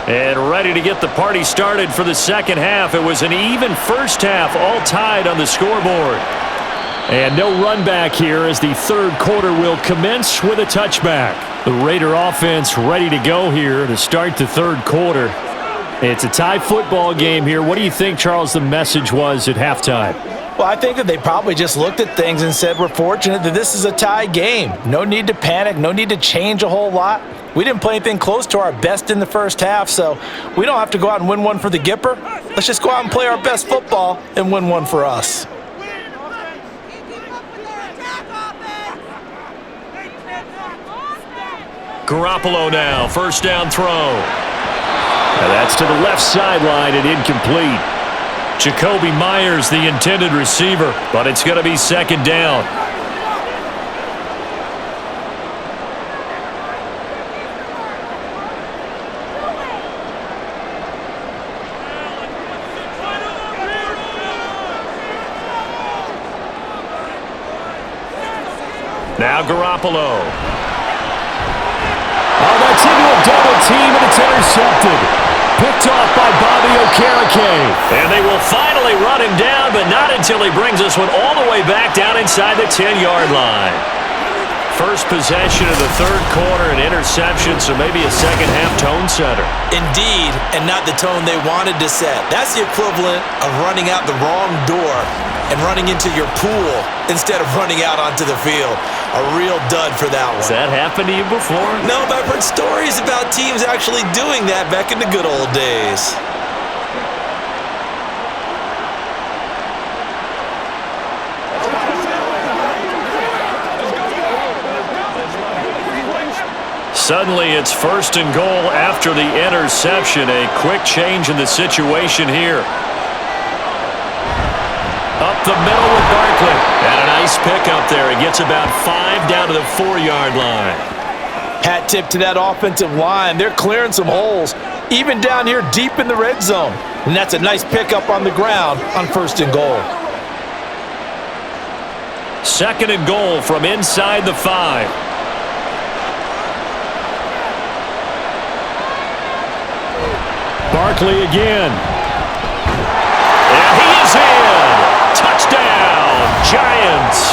And ready to get the party started for the second half. It was an even first half, all tied on the scoreboard. And no run back here as the third quarter will commence with a touchback. The Raider offense ready to go here to start the third quarter. It's a tie football game here. What do you think, Charles, the message was at halftime? Well, I think that they probably just looked at things and said, we're fortunate that this is a tie game. No need to panic, no need to change a whole lot. We didn't play anything close to our best in the first half, so we don't have to go out and win one for the Gipper. Let's just go out and play our best football and win one for us. Garoppolo now, first down throw. Now that's to the left sideline and incomplete. Jacoby Myers, the intended receiver, but it's going to be second down. Now Garoppolo. Oh, that's into a double team, and it's intercepted. Picked off by Bobby Okereke. And they will finally run him down, but not until he brings this one all the way back down inside the 10-yard line. First possession of the third quarter, an interception, so maybe a second-half tone setter. Indeed, and not the tone they wanted to set. That's the equivalent of running out the wrong door and running into your pool instead of running out onto the field. A real dud for that one. Has that happened to you before? No, but I've heard stories about teams actually doing that back in the good old days. Suddenly it's first and goal after the interception. A quick change in the situation here. Up the middle with Barkley. And a nice pickup there. He gets about 5 down to the 4-yard line. Hat tip to that offensive line. They're clearing some holes, even down here deep in the red zone. And that's a nice pickup on the ground on first and goal. Second and goal from inside the 5. Barkley again. And he is in. Touchdown, Giants.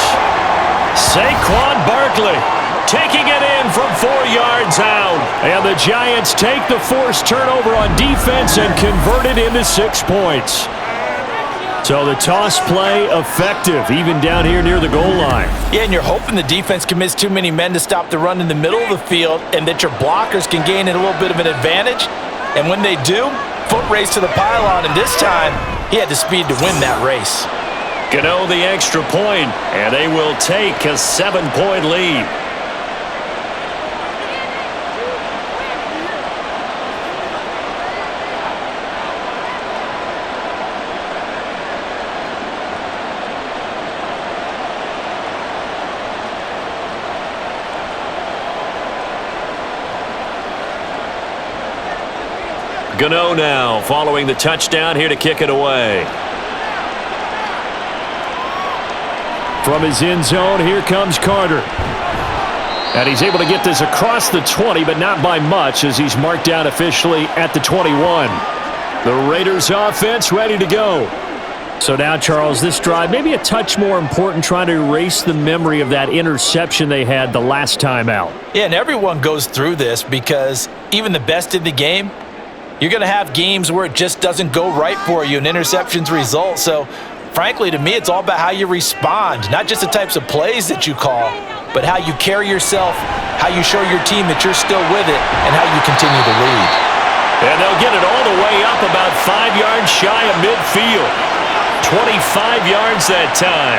Saquon Barkley taking it in from 4 yards out. And the Giants take the forced turnover on defense and convert it into 6 points. So the toss play effective, even down here near the goal line. Yeah, and you're hoping the defense commits too many men to stop the run in the middle of the field and that your blockers can gain a little bit of an advantage. And when they do, foot race to the pylon, and this time, he had the speed to win that race. Gano the extra point, and they will take a 7-point lead. Gano now following the touchdown here to kick it away. From his end zone, here comes Carter. And he's able to get this across the 20, but not by much as he's marked down officially at the 21. The Raiders offense ready to go. So now, Charles, this drive maybe a touch more important, trying to erase the memory of that interception they had the last time out. Yeah, and everyone goes through this because even the best in the game, you're going to have games where it just doesn't go right for you and interceptions result. So, frankly, to me, it's all about how you respond, not just the types of plays that you call, but how you carry yourself, how you show your team that you're still with it, and how you continue to lead. And they'll get it all the way up about 5 yards shy of midfield. 25 yards that time.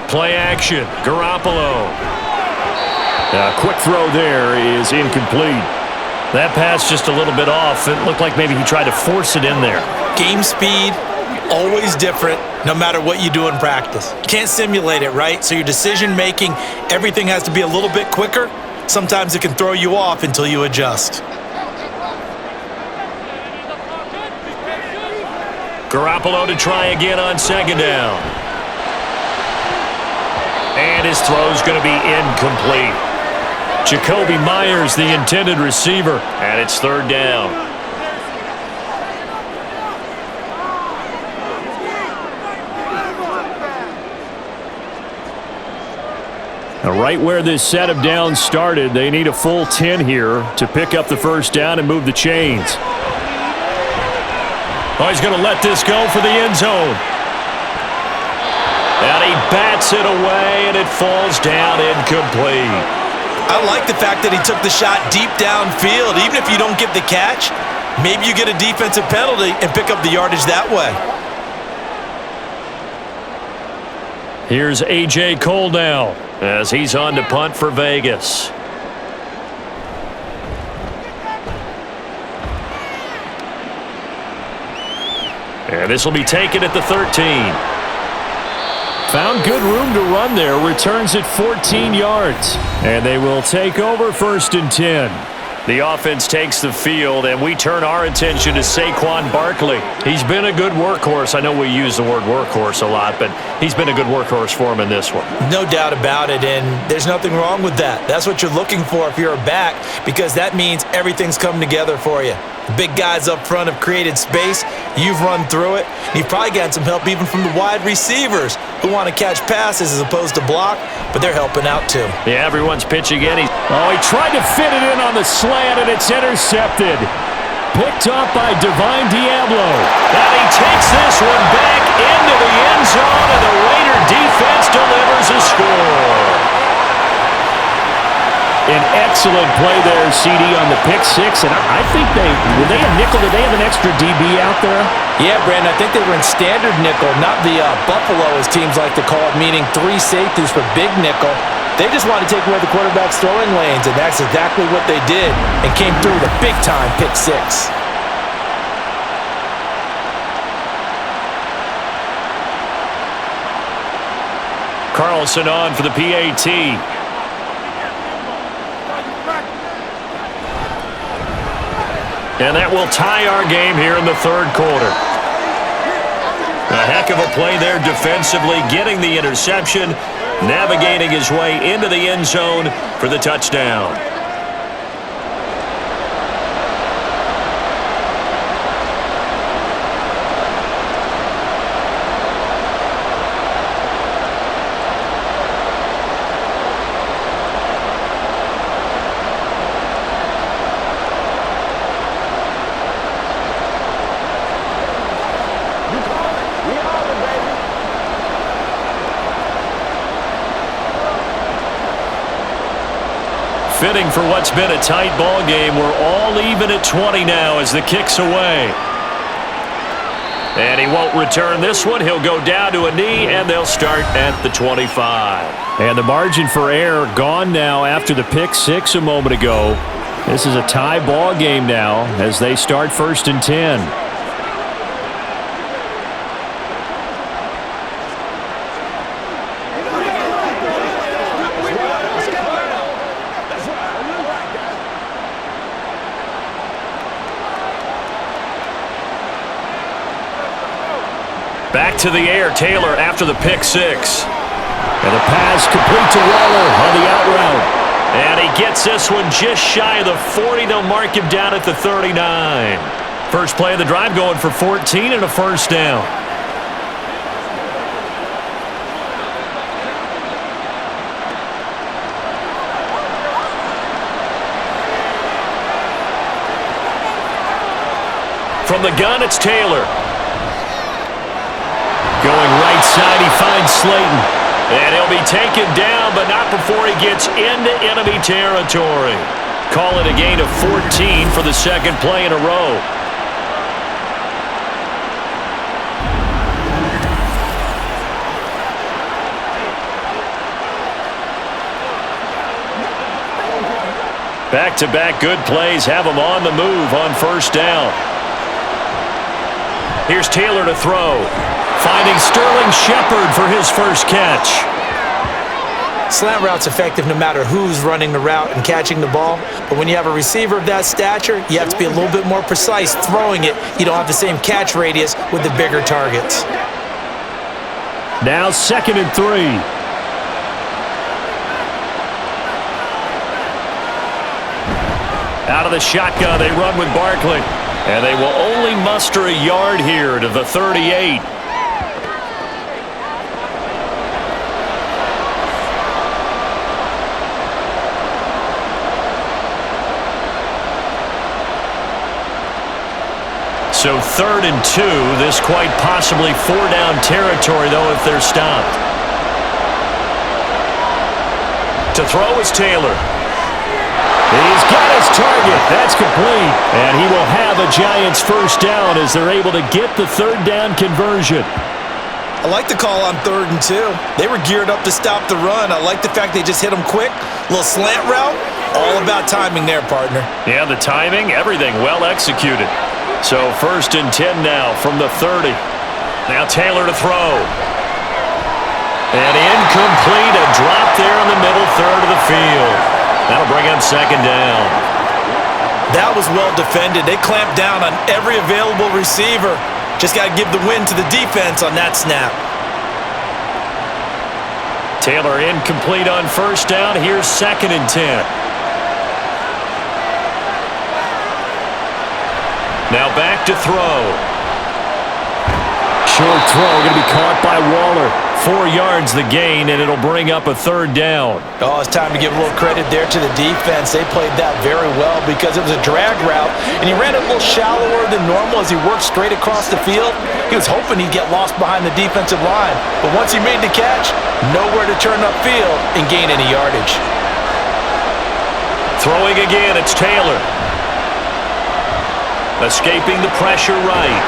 Play action, Garoppolo. Quick throw there is incomplete. That pass just a little bit off. It looked like maybe he tried to force it in there. Game speed, always different. no matter what you do in practice. You can't simulate it, right? So your decision-making, everything has to be a little bit quicker. Sometimes it can throw you off until you adjust. Garoppolo to try again on second down. And his throw's going to be incomplete. Jacoby Myers, the intended receiver, and it's third down. Now, right where this set of downs started, they need a full 10 here to pick up the first down and move the chains. Oh, he's going to let this go for the end zone. And he bats it away, and it falls down incomplete. I like the fact that he took the shot deep downfield. Even if you don't get the catch, maybe you get a defensive penalty and pick up the yardage that way. Here's A.J. Cole now as he's on to punt for Vegas. And this will be taken at the 13. Found good room to run there. Returns it 14 yards. And they will take over first and 10. The offense takes the field, and we turn our attention to Saquon Barkley. He's been a good workhorse. I know we use the word workhorse a lot, but he's been a good workhorse for him in this one. No doubt about it, and there's nothing wrong with that. That's what you're looking for if you're a back, because that means everything's come together for you. The big guys up front have created space. You've run through it. You've probably gotten some help even from the wide receivers who want to catch passes as opposed to block, but they're helping out too. Yeah, everyone's pitching in. He tried to fit it in on the slant, and it's intercepted. Picked up by Divine Diablo. And he takes this one back into the end zone, and the Raider defense delivers a score. An excellent play there, CD, on the pick six. And I think were they a nickel? Did they have an extra DB out there? Yeah, Brandon, I think they were in standard nickel, not the Buffalo, as teams like to call it, meaning 3 safeties for big nickel. They just wanted to take away the quarterback's throwing lanes, and that's exactly what they did, and came through with a big-time pick six. Carlson on for the PAT. And that will tie our game here in the third quarter. A heck of a play there defensively, getting the interception, navigating his way into the end zone for the touchdown. Fitting for what's been a tight ball game. We're all even at 20 now as the kick's away. And he won't return this one. He'll go down to a knee, and they'll start at the 25. And the margin for error gone now after the pick six a moment ago. This is a tie ball game now as they start first and 10. Back to the air, Taylor after the pick six. And the pass complete to Waller on the out route. And he gets this one just shy of the 40. They'll mark him down at the 39. First play of the drive going for 14 and a first down. From the gun, it's Taylor. Going right side, he finds Slayton. And he'll be taken down, but not before he gets into enemy territory. Call it a gain of 14 for the second play in a row. Back-to-back good plays have him on the move on first down. Here's Taylor to throw. finding Sterling Shepard for his first catch. Slant route's effective no matter who's running the route and catching the ball. But when you have a receiver of that stature, you have to be a little bit more precise throwing it. You don't have the same catch radius with the bigger targets. Now 2nd and 3. Out of the shotgun, they run with Barkley. And they will only muster a yard here to the 38. So 3rd and 2, this quite possibly 4-down territory, though, if they're stopped. To throw is Taylor. He's got his target. That's complete. And he will have a Giants first down as they're able to get the 3rd down conversion. I like the call on 3rd and 2. They were geared up to stop the run. I like the fact they just hit them quick. Little slant route. All about timing there, partner. Yeah, the timing, everything well executed. So 1st and 10 now from the 30. Now Taylor to throw. And incomplete, a drop there in the middle third of the field. That'll bring up 2nd down. That was well defended. They clamped down on every available receiver. Just got to give the win to the defense on that snap. Taylor incomplete on 1st down. Here's 2nd and 10. Now back to throw. Short throw going to be caught by Waller. 4 yards the gain, and it'll bring up a 3rd down. Oh, it's time to give a little credit there to the defense. They played that very well because it was a drag route, and he ran it a little shallower than normal as he worked straight across the field. He was hoping he'd get lost behind the defensive line, but once he made the catch, nowhere to turn upfield and gain any yardage. Throwing again, it's Taylor. Escaping the pressure right.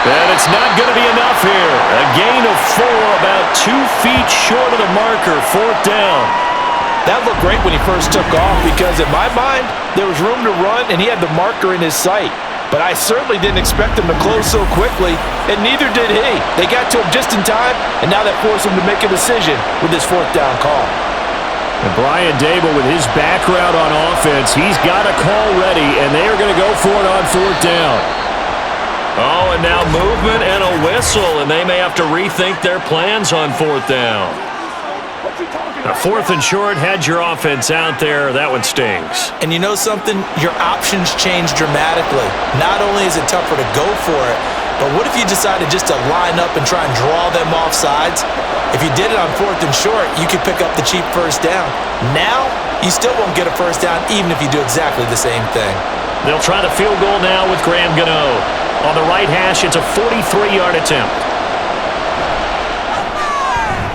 And it's not going to be enough here. A gain of 4, about 2 feet short of the marker, 4th down. That looked great when he first took off because in my mind, there was room to run and he had the marker in his sight. But I certainly didn't expect him to close so quickly, and neither did he. They got to him just in time, and now that forced him to make a decision with his 4th down call. And Brian Dable, with his background on offense, he's got a call ready, and they are going to go for it on 4th down. Oh, and now movement and a whistle, and they may have to rethink their plans on 4th down. Now, 4th and short, had your offense out there. That one stings. And you know something? Your options change dramatically. Not only is it tougher to go for it, but what if you decided just to line up and try and draw them off sides? If you did it on 4th and short, you could pick up the cheap first down. Now, you still won't get a first down even if you do exactly the same thing. They'll try the field goal now with Graham Gano. On the right hash, it's a 43-yard attempt.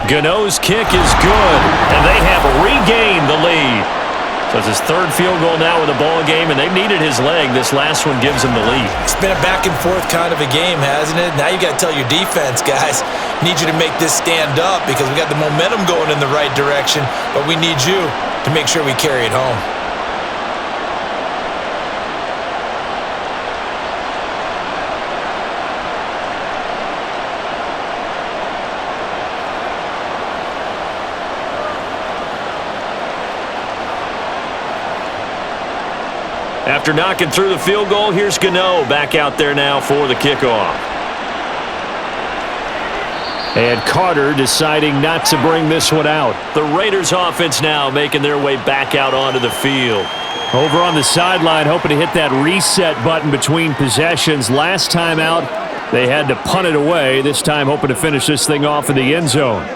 Gano's kick is good, and they have regained the lead. So it's his 3rd field goal now in the ball game, and they've needed his leg. This last one gives them the lead. It's been a back-and-forth kind of a game, hasn't it? Now you got to tell your defense, guys, need you to make this stand up because we got the momentum going in the right direction, but we need you to make sure we carry it home. After knocking through the field goal, here's Gano back out there now for the kickoff. And Carter deciding not to bring this one out. The Raiders offense now making their way back out onto the field. Over on the sideline, hoping to hit that reset button between possessions. Last time out, they had to punt it away. This time hoping to finish this thing off in the end zone.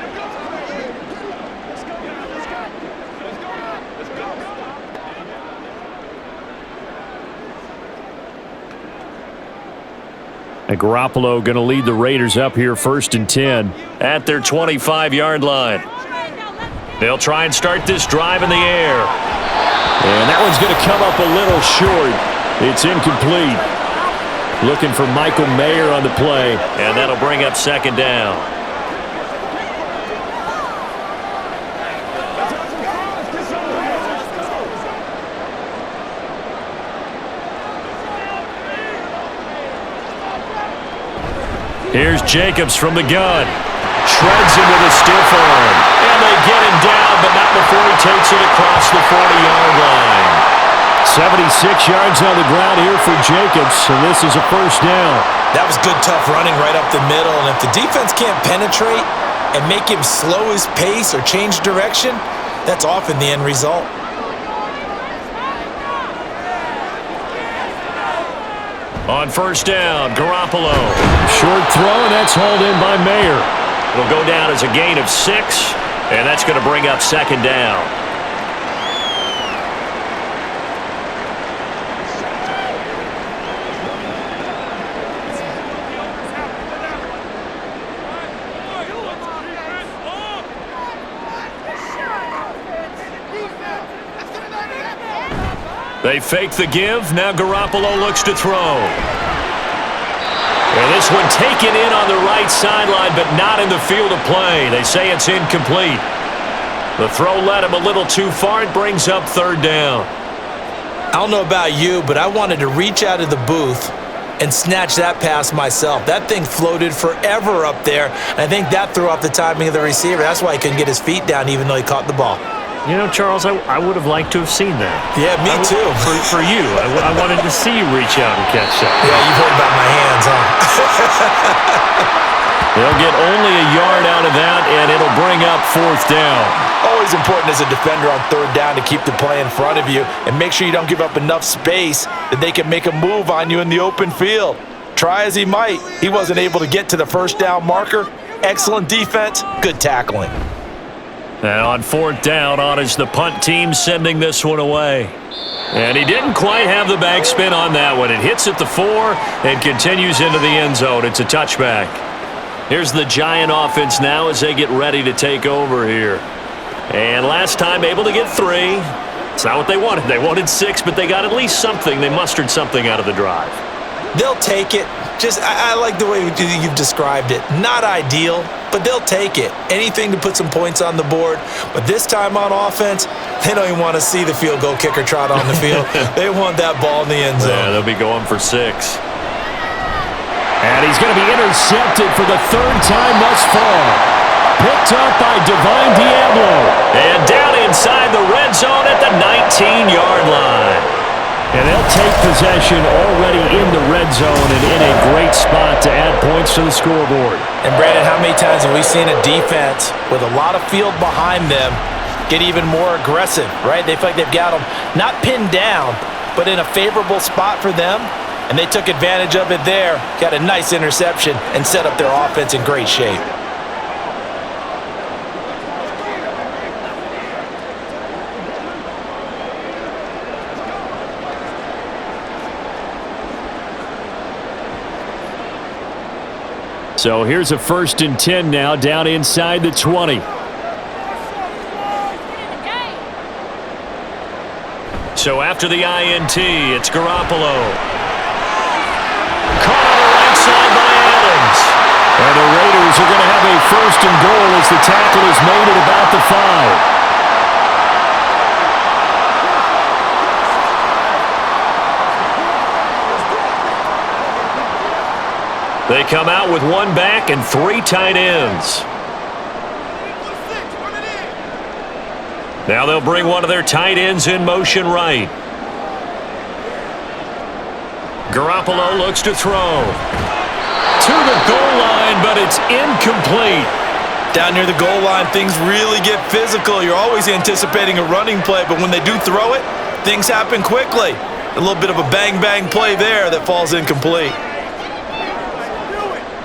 And Garoppolo going to lead the Raiders up here 1st and 10 at their 25-yard line. They'll try and start this drive in the air. And that one's going to come up a little short. It's incomplete. Looking for Michael Mayer on the play, and that'll bring up 2nd down. Here's Jacobs from the gun. Shreds him with a stiff arm. And they get him down, but not before he takes it across the 40-yard line. 76 yards on the ground here for Jacobs, and this is a first down. That was good, tough running right up the middle, and if the defense can't penetrate and make him slow his pace or change direction, that's often the end result. On first down, Garoppolo. Short throw, and that's hauled in by Mayer. It'll go down as a gain of 6, and that's going to bring up second down. They fake the give. Now Garoppolo looks to throw. And this one taken in on the right sideline, but not in the field of play. They say it's incomplete. The throw led him a little too far. It brings up third down. I don't know about you, but I wanted to reach out of the booth and snatch that pass myself. That thing floated forever up there. And I think that threw off the timing of the receiver. That's why he couldn't get his feet down even though he caught the ball. You know, Charles, I would have liked to have seen that. Yeah, me too. For you. I wanted to see you reach out and catch that. Yeah, you've heard about my hands, huh? They'll get only a yard out of that, and it'll bring up fourth down. Always important as a defender on third down to keep the play in front of you and make sure you don't give up enough space that they can make a move on you in the open field. Try as he might, he wasn't able to get to the first down marker. Excellent defense, good tackling. And on fourth down, on is the punt team sending this one away. And he didn't quite have the backspin on that one. It hits at the 4 and continues into the end zone. It's a touchback. Here's the Giant offense now as they get ready to take over here. And last time able to get 3. It's not what they wanted. They wanted 6, but they got at least something. They mustered something out of the drive. They'll take it. I like the way you've described it. Not ideal, but they'll take it. Anything to put some points on the board. But this time on offense, they don't even want to see the field goal kicker trot on the field. They want that ball in the end zone. Yeah, they'll be going for 6. And he's going to be intercepted for the third time thus far. Picked up by Divine Diablo. And down inside the red zone at the 19-yard line. And they'll take possession already in the red zone and in a great spot to add points to the scoreboard. And Brandon, how many times have we seen a defense with a lot of field behind them get even more aggressive, right? They feel like they've got them not pinned down, but in a favorable spot for them. And they took advantage of it there, got a nice interception, and set up their offense in great shape. So here's a 1st and 10 now down inside the 20. So after the INT, it's Garoppolo. Caught on the right side by Adams. And the Raiders are going to have a 1st and goal as the tackle is made at about the 5. They come out with 1 back and 3 tight ends. Now they'll bring one of their tight ends in motion right. Garoppolo looks to throw. To the goal line, but it's incomplete. Down near the goal line, things really get physical. You're always anticipating a running play, but when they do throw it, things happen quickly. A little bit of a bang-bang play there that falls incomplete.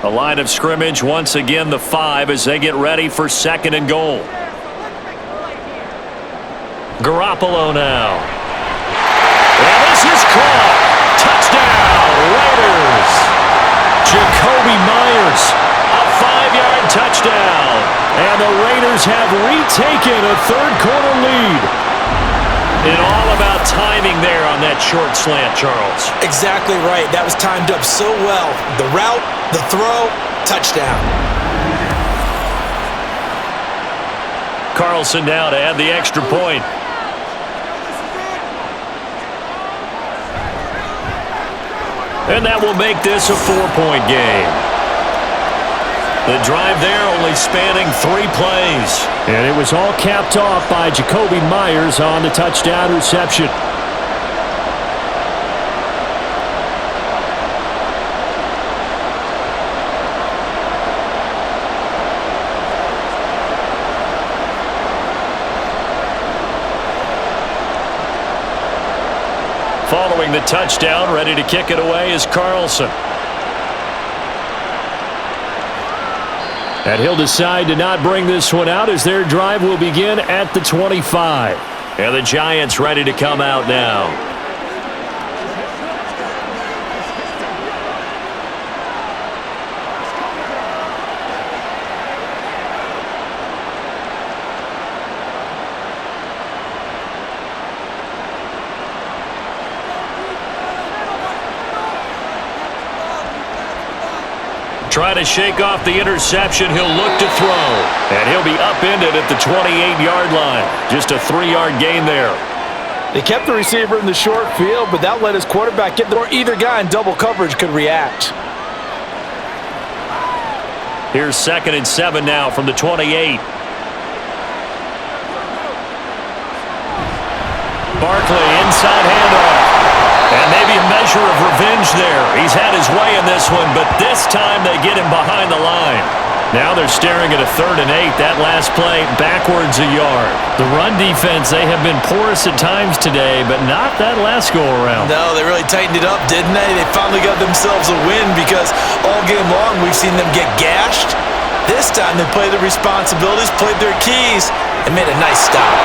The line of scrimmage, once again, the 5 as they get ready for 2nd and goal. Garoppolo now. And this is caught. Touchdown, Raiders. Jacoby Myers, a 5-yard touchdown. And the Raiders have retaken a third-quarter lead. And all about timing there on that short slant, Charles. Exactly right. That was timed up so well. The route, the throw, touchdown. Carlson now to add the extra point. And that will make this a 4-point game. The drive there only spanning 3 plays. And it was all capped off by Jacoby Myers on the touchdown reception. Following the touchdown, ready to kick it away is Carlson. And he'll decide to not bring this one out as their drive will begin at the 25. And the Giants ready to come out now. Trying to shake off the interception. He'll look to throw. And he'll be upended at the 28-yard line. Just a 3-yard gain there. They kept the receiver in the short field, but that let his quarterback get there, or either guy in double coverage could react. Here's 2nd and 7 now from the 28. Barkley inside handoff. And maybe a measure of revenge there. He's had his way in this one, but this time they get him behind the line. Now they're staring at a 3rd and 8. That last play backwards a yard. The run defense, they have been porous at times today, but not that last go-around. No, they really tightened it up, didn't they? They finally got themselves a win because all game long we've seen them get gashed. This time they played their responsibilities, played their keys, and made a nice stop.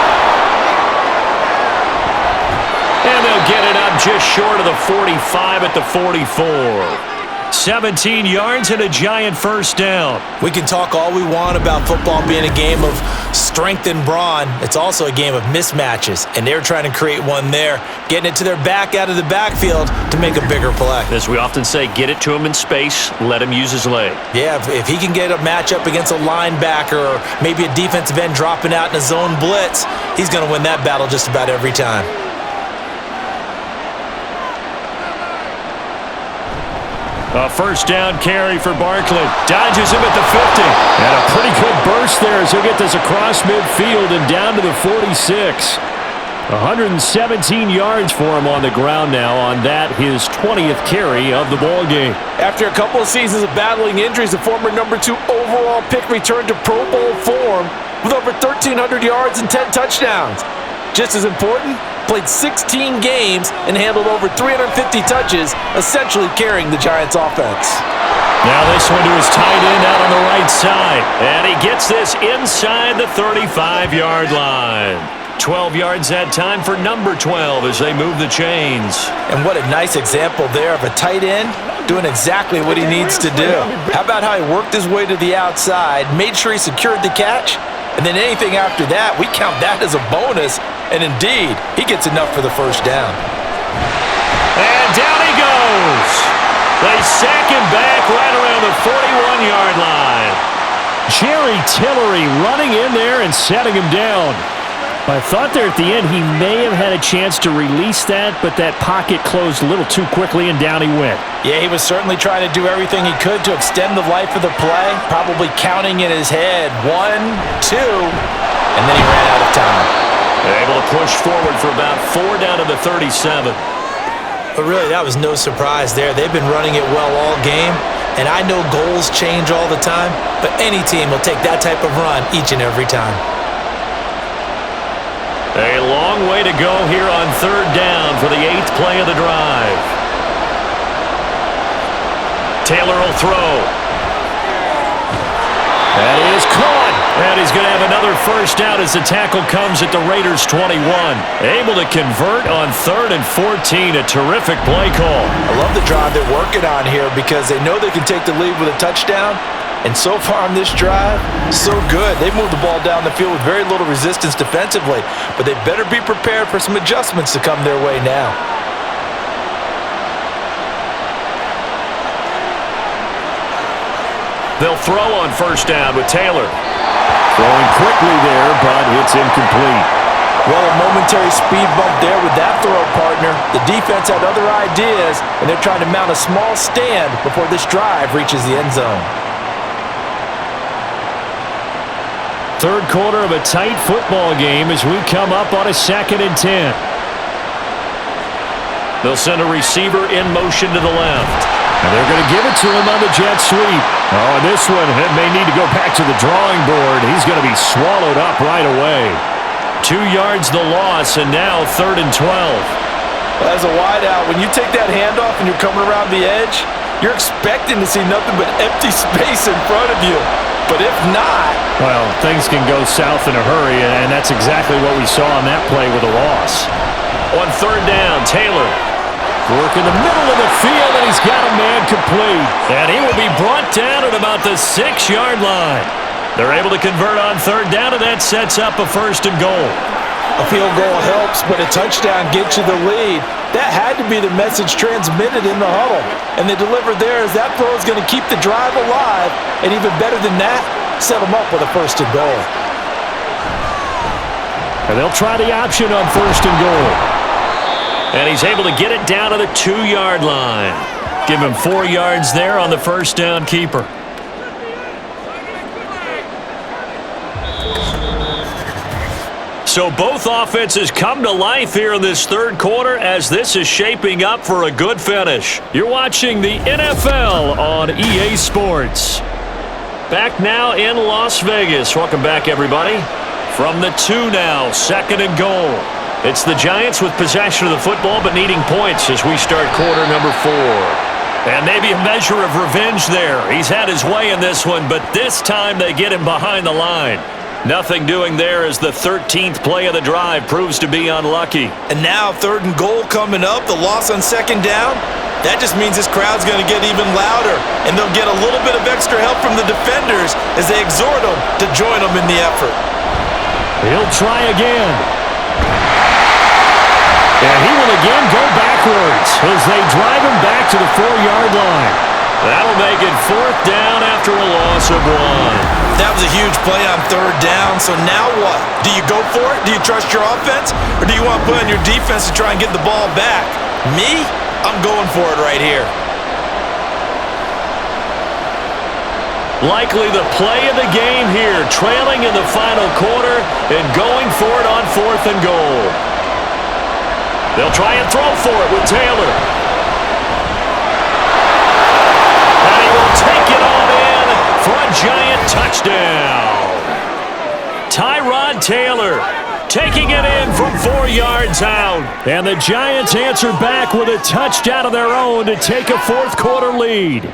And they'll get it up just short of the 45 at the 44. 17 yards and a Giant first down. We can talk all we want about football being a game of strength and brawn. It's also a game of mismatches, and they're trying to create one there, getting it to their back out of the backfield to make a bigger play. As we often say, get it to him in space, let him use his leg. Yeah, if he can get a matchup against a linebacker or maybe a defensive end dropping out in a zone blitz, he's going to win that battle just about every time. A first down carry for Barkley. Dodges him at the 50. And a pretty good burst there as he'll get this across midfield and down to the 46. 117 yards for him on the ground now on that, his 20th carry of the ball game. After a couple of seasons of battling injuries, the former number 2 overall pick returned to Pro Bowl form with over 1,300 yards and 10 touchdowns. Just as important, played 16 games and handled over 350 touches, essentially carrying the Giants' offense. Now this one to his tight end out on the right side. And he gets this inside the 35-yard line. 12 yards that time for number 12 as they move the chains. And what a nice example there of a tight end doing exactly what he needs to do. How about how he worked his way to the outside, made sure he secured the catch, and then anything after that, we count that as a bonus. And indeed, he gets enough for the first down. And down he goes. They sack him back right around the 41-yard line. Jerry Tillery running in there and setting him down. I thought there at the end he may have had a chance to release that, but that pocket closed a little too quickly, and down he went. Yeah, he was certainly trying to do everything he could to extend the life of the play, probably counting in his head 1, 2, and then he ran out of time. Able to push forward for about 4 down to the 37. But really, that was no surprise there. They've been running it well all game, and I know goals change all the time, but any team will take that type of run each and every time. A long way to go here on 3rd down for the 8th play of the drive. Taylor will throw. That is caught. And he's going to have another first down as the tackle comes at the Raiders' 21. Able to convert on 3rd and 14. A terrific play call. I love the drive they're working on here because they know they can take the lead with a touchdown. And so far on this drive, so good. They've moved the ball down the field with very little resistance defensively, but they better be prepared for some adjustments to come their way now. They'll throw on first down with Taylor. Throwing quickly there, but it's incomplete. Well, a momentary speed bump there with that throw, partner. The defense had other ideas, and they're trying to mount a small stand before this drive reaches the end zone. Third quarter of a tight football game as we come up on a 2nd and 10. They'll send a receiver in motion to the left. And they're going to give it to him on the jet sweep. Oh, and this one may need to go back to the drawing board. He's going to be swallowed up right away. 2 yards the loss, and now 3rd and 12. Well, as a wideout, when you take that handoff and you're coming around the edge, you're expecting to see nothing but empty space in front of you. But if not... Well, things can go south in a hurry, and that's exactly what we saw on that play with a loss. On 3rd down, Taylor. Work in the middle of the field, and he's got a man complete. And he will be brought down at about the 6-yard line. They're able to convert on 3rd down, and that sets up a 1st and goal. A field goal helps, but a touchdown gets you the lead. That had to be the message transmitted in the huddle. And they delivered there as that throw is going to keep the drive alive. And even better than that, set them up with a 1st and goal. And they'll try the option on 1st and goal. And he's able to get it down to the 2-yard line. Give him 4 yards there on the 1st down keeper. So both offenses come to life here in this 3rd quarter as this is shaping up for a good finish. You're watching the NFL on EA Sports. Back now in Las Vegas. Welcome back, everybody. From the 2 now, 2nd and goal. It's the Giants with possession of the football but needing points as we start quarter number 4. And maybe a measure of revenge there. He's had his way in this one, but this time they get him behind the line. Nothing doing there as the 13th play of the drive proves to be unlucky. And now 3rd and goal coming up, the loss on 2nd down. That just means this crowd's going to get even louder, and they'll get a little bit of extra help from the defenders as they exhort them to join them in the effort. He'll try again. And he will again go backwards as they drive him back to the 4-yard line. That'll make it 4th down after a loss of 1. That was a huge play on 3rd down, so now what? Do you go for it? Do you trust your offense? Or do you want to put on your defense to try and get the ball back? Me? I'm going for it right here. Likely the play of the game here, trailing in the final quarter and going for it on 4th and goal. They'll try and throw for it with Taylor. And he will take it on in for a Giant touchdown. Tyrod Taylor taking it in from 4 yards out. And the Giants answer back with a touchdown of their own to take a 4th quarter lead.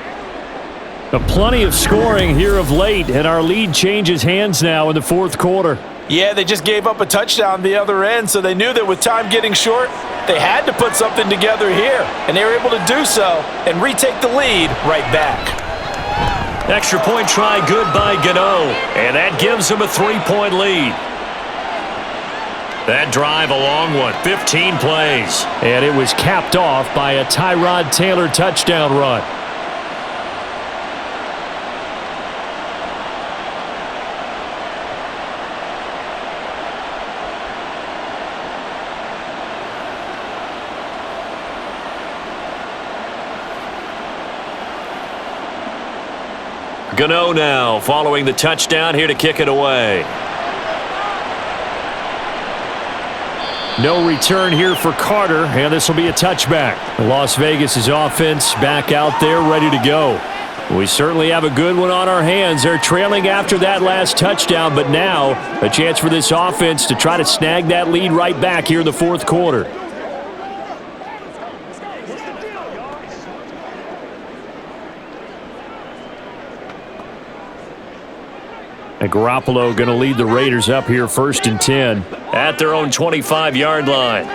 Plenty of scoring here of late, and our lead changes hands now in the 4th quarter. Yeah, they just gave up a touchdown the other end, so they knew that with time getting short, they had to put something together here, and they were able to do so and retake the lead right back. Extra point try good by Gano, and that gives them a 3-point lead. That drive a long one, 15 plays. And it was capped off by a Tyrod Taylor touchdown run. Gano now following the touchdown here to kick it away. No return here for Carter, and this will be a touchback. Las Vegas' offense back out there ready to go. We certainly have a good one on our hands. They're trailing after that last touchdown, but now a chance for this offense to try to snag that lead right back here in the 4th quarter. And Garoppolo going to lead the Raiders up here 1st and 10 at their own 25-yard line.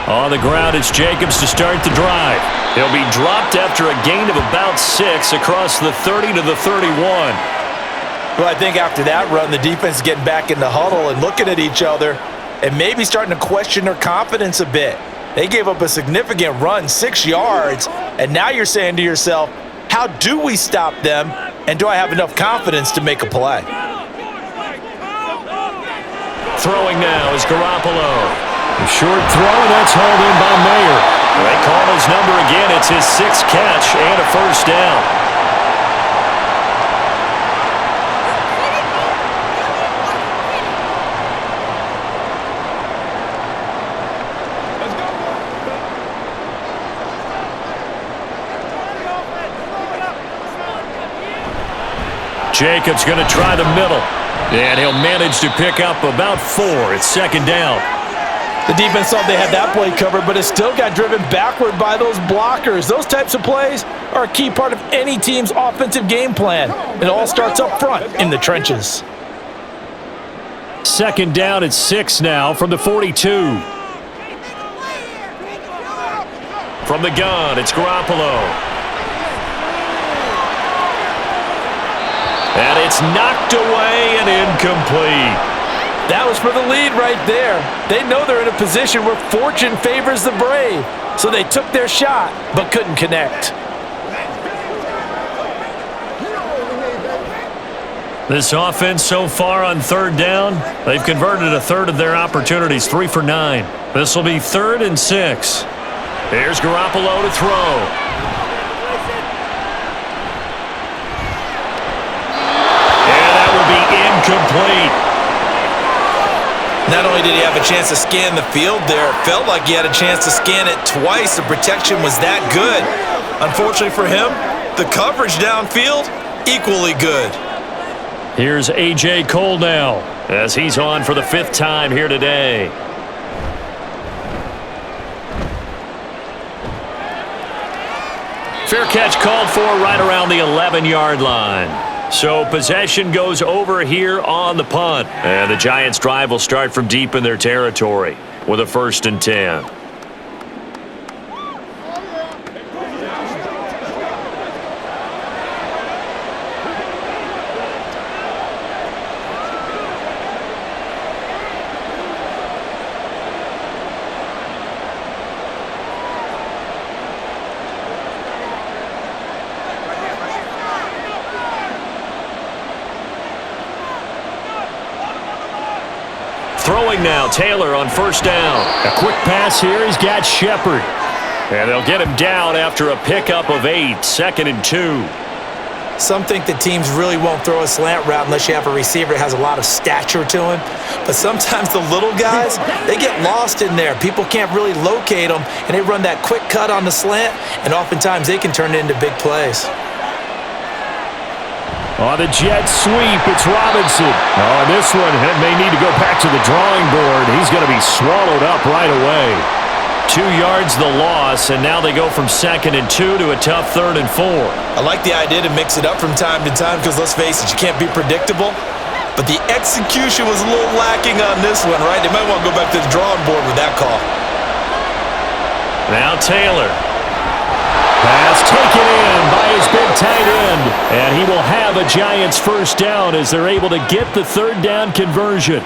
On the ground, it's Jacobs to start the drive. He'll be dropped after a gain of about 6 across the 30 to the 31. Well, I think after that run, the defense is getting back in the huddle and looking at each other and maybe starting to question their confidence a bit. They gave up a significant run, 6 yards, and now you're saying to yourself, how do we stop them? And do I have enough confidence to make a play? Throwing now is Garoppolo. A short throw, and that's hauled in by Mayer. They call his number again. It's his 6th catch and a 1st down. Jacobs going to try the middle. And he'll manage to pick up about 4. It's second down. The defense thought they had that play covered, but it still got driven backward by those blockers. Those types of plays are a key part of any team's offensive game plan. It all starts up front in the trenches. Second down at 6 now from the 42. From the gun, it's Garoppolo. And it's knocked away and incomplete. That was for the lead right there. They know they're in a position where fortune favors the brave. So they took their shot, but couldn't connect. This offense so far on third down, they've converted a third of their opportunities, 3 for 9. This will be 3rd and 6. Here's Garoppolo to throw. And that will be incomplete. Not only did he have a chance to scan the field there, it felt like he had a chance to scan it twice. The protection was that good. Unfortunately for him, the coverage downfield, equally good. Here's A.J. Cole now, as he's on for the 5th time here today. Fair catch called for right around the 11-yard line. So possession goes over here on the punt. And the Giants' drive will start from deep in their territory with a 1st and 10. Throwing now, Taylor on 1st down. A quick pass here. He's got Shepard. And they'll get him down after a pickup of 8. 2nd and 2. Some think that teams really won't throw a slant route unless you have a receiver that has a lot of stature to him. But sometimes the little guys, they get lost in there. People can't really locate them, and they run that quick cut on the slant, and oftentimes they can turn it into big plays. On the jet sweep, it's Robinson. Oh, this one may need to go back to the drawing board. He's going to be swallowed up right away. 2 yards the loss, and now they go from 2nd and 2 to a tough 3rd and 4. I like the idea to mix it up from time to time because, let's face it, you can't be predictable. But the execution was a little lacking on this one, right? They might want to go back to the drawing board with that call. Now Taylor. Pass taken in by his big tight end. And he will have a Giants 1st down as they're able to get the 3rd down conversion.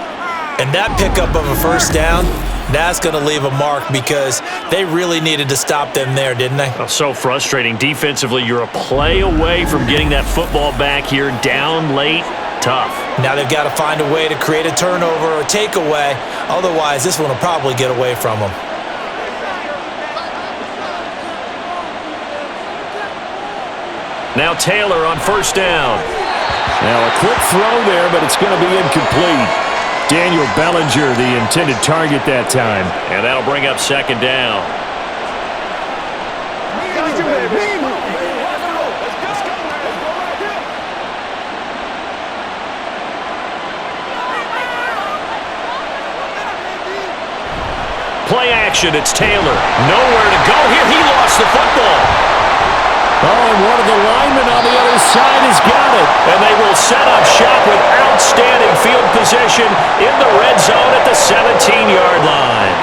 And that pickup of a 1st down, that's going to leave a mark because they really needed to stop them there, didn't they? Oh, so frustrating. Defensively, you're a play away from getting that football back here down late. Tough. Now they've got to find a way to create a turnover or takeaway. Otherwise, this one will probably get away from them. Now Taylor on 1st down. Now a quick throw there, but it's going to be incomplete. Daniel Bellinger, the intended target that time. And that'll bring up 2nd down. Play action, it's Taylor. Nowhere to go here. He lost the football. Oh, and one of the linemen on the other side has got it. And they will set up shop with outstanding field position in the red zone at the 17-yard line.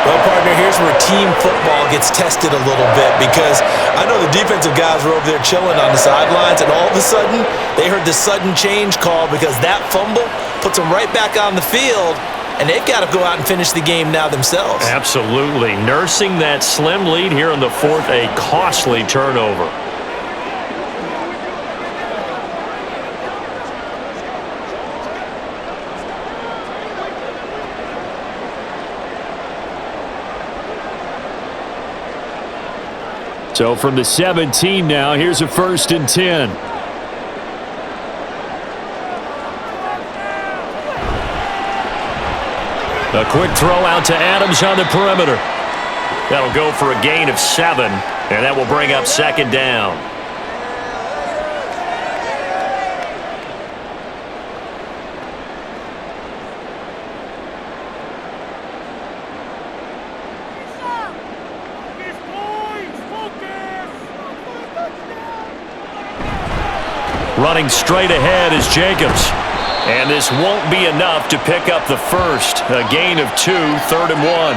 Well, partner, here's where team football gets tested a little bit because I know the defensive guys were over there chilling on the sidelines, and all of a sudden, they heard the sudden change call because that fumble puts them right back on the field, and they've got to go out and finish the game now themselves. Absolutely. Nursing that slim lead here in the 4th, a costly turnover. So from the 17 now, here's a 1st and 10. A quick throw out to Adams on the perimeter. That'll go for a gain of 7, and that will bring up 2nd down. Running straight ahead is Jacobs. And this won't be enough to pick up the first. A gain of 2, 3rd and 1.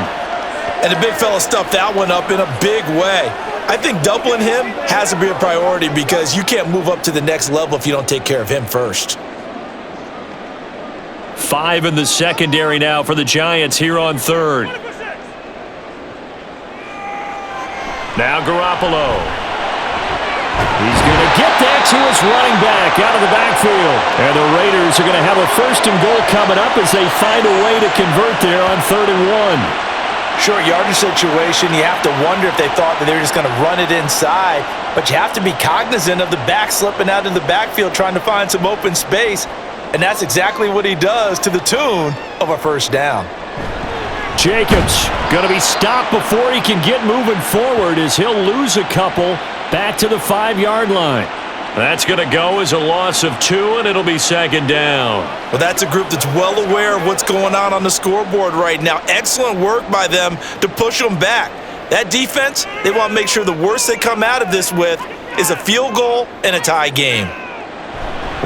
And the big fella stuffed that one up in a big way. I think doubling him has to be a priority because you can't move up to the next level if you don't take care of him first. 5 in the secondary now for the Giants here on 3rd. Now Garoppolo. He's going to get that to his running back out of the backfield. And the Raiders are going to have a 1st and goal coming up as they find a way to convert there on 3rd and 1. Short yardage situation, you have to wonder if they thought that they were just going to run it inside. But you have to be cognizant of the back slipping out of the backfield trying to find some open space. And that's exactly what he does to the tune of a 1st down. Jacobs going to be stopped before he can get moving forward as he'll lose a couple back to the 5-yard line. That's going to go as a loss of 2, and it'll be 2nd down. Well, that's a group that's well aware of what's going on the scoreboard right now. Excellent work by them to push them back. That defense, they want to make sure the worst they come out of this with is a field goal and a tie game.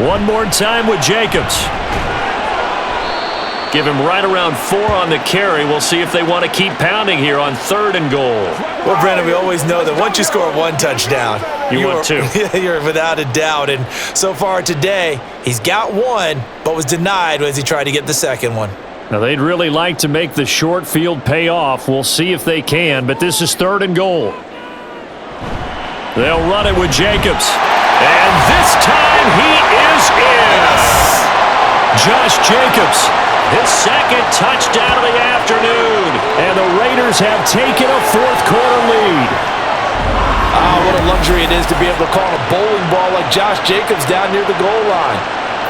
One more time with Jacobs. Give him right around 4 on the carry. We'll see if they want to keep pounding here on 3rd and goal. Well, Brendan, we always know that once you score 1 touchdown, you want 2. You're without a doubt. And so far today, he's got 1, but was denied as he tried to get the 2nd one. Now, they'd really like to make the short field pay off. We'll see if they can, but this is 3rd and goal. They'll run it with Jacobs. And this time he is in. Josh Jacobs, his 2nd touchdown of the afternoon. And the Raiders have taken a 4th quarter lead. What a luxury it is to be able to call a bowling ball like Josh Jacobs down near the goal line.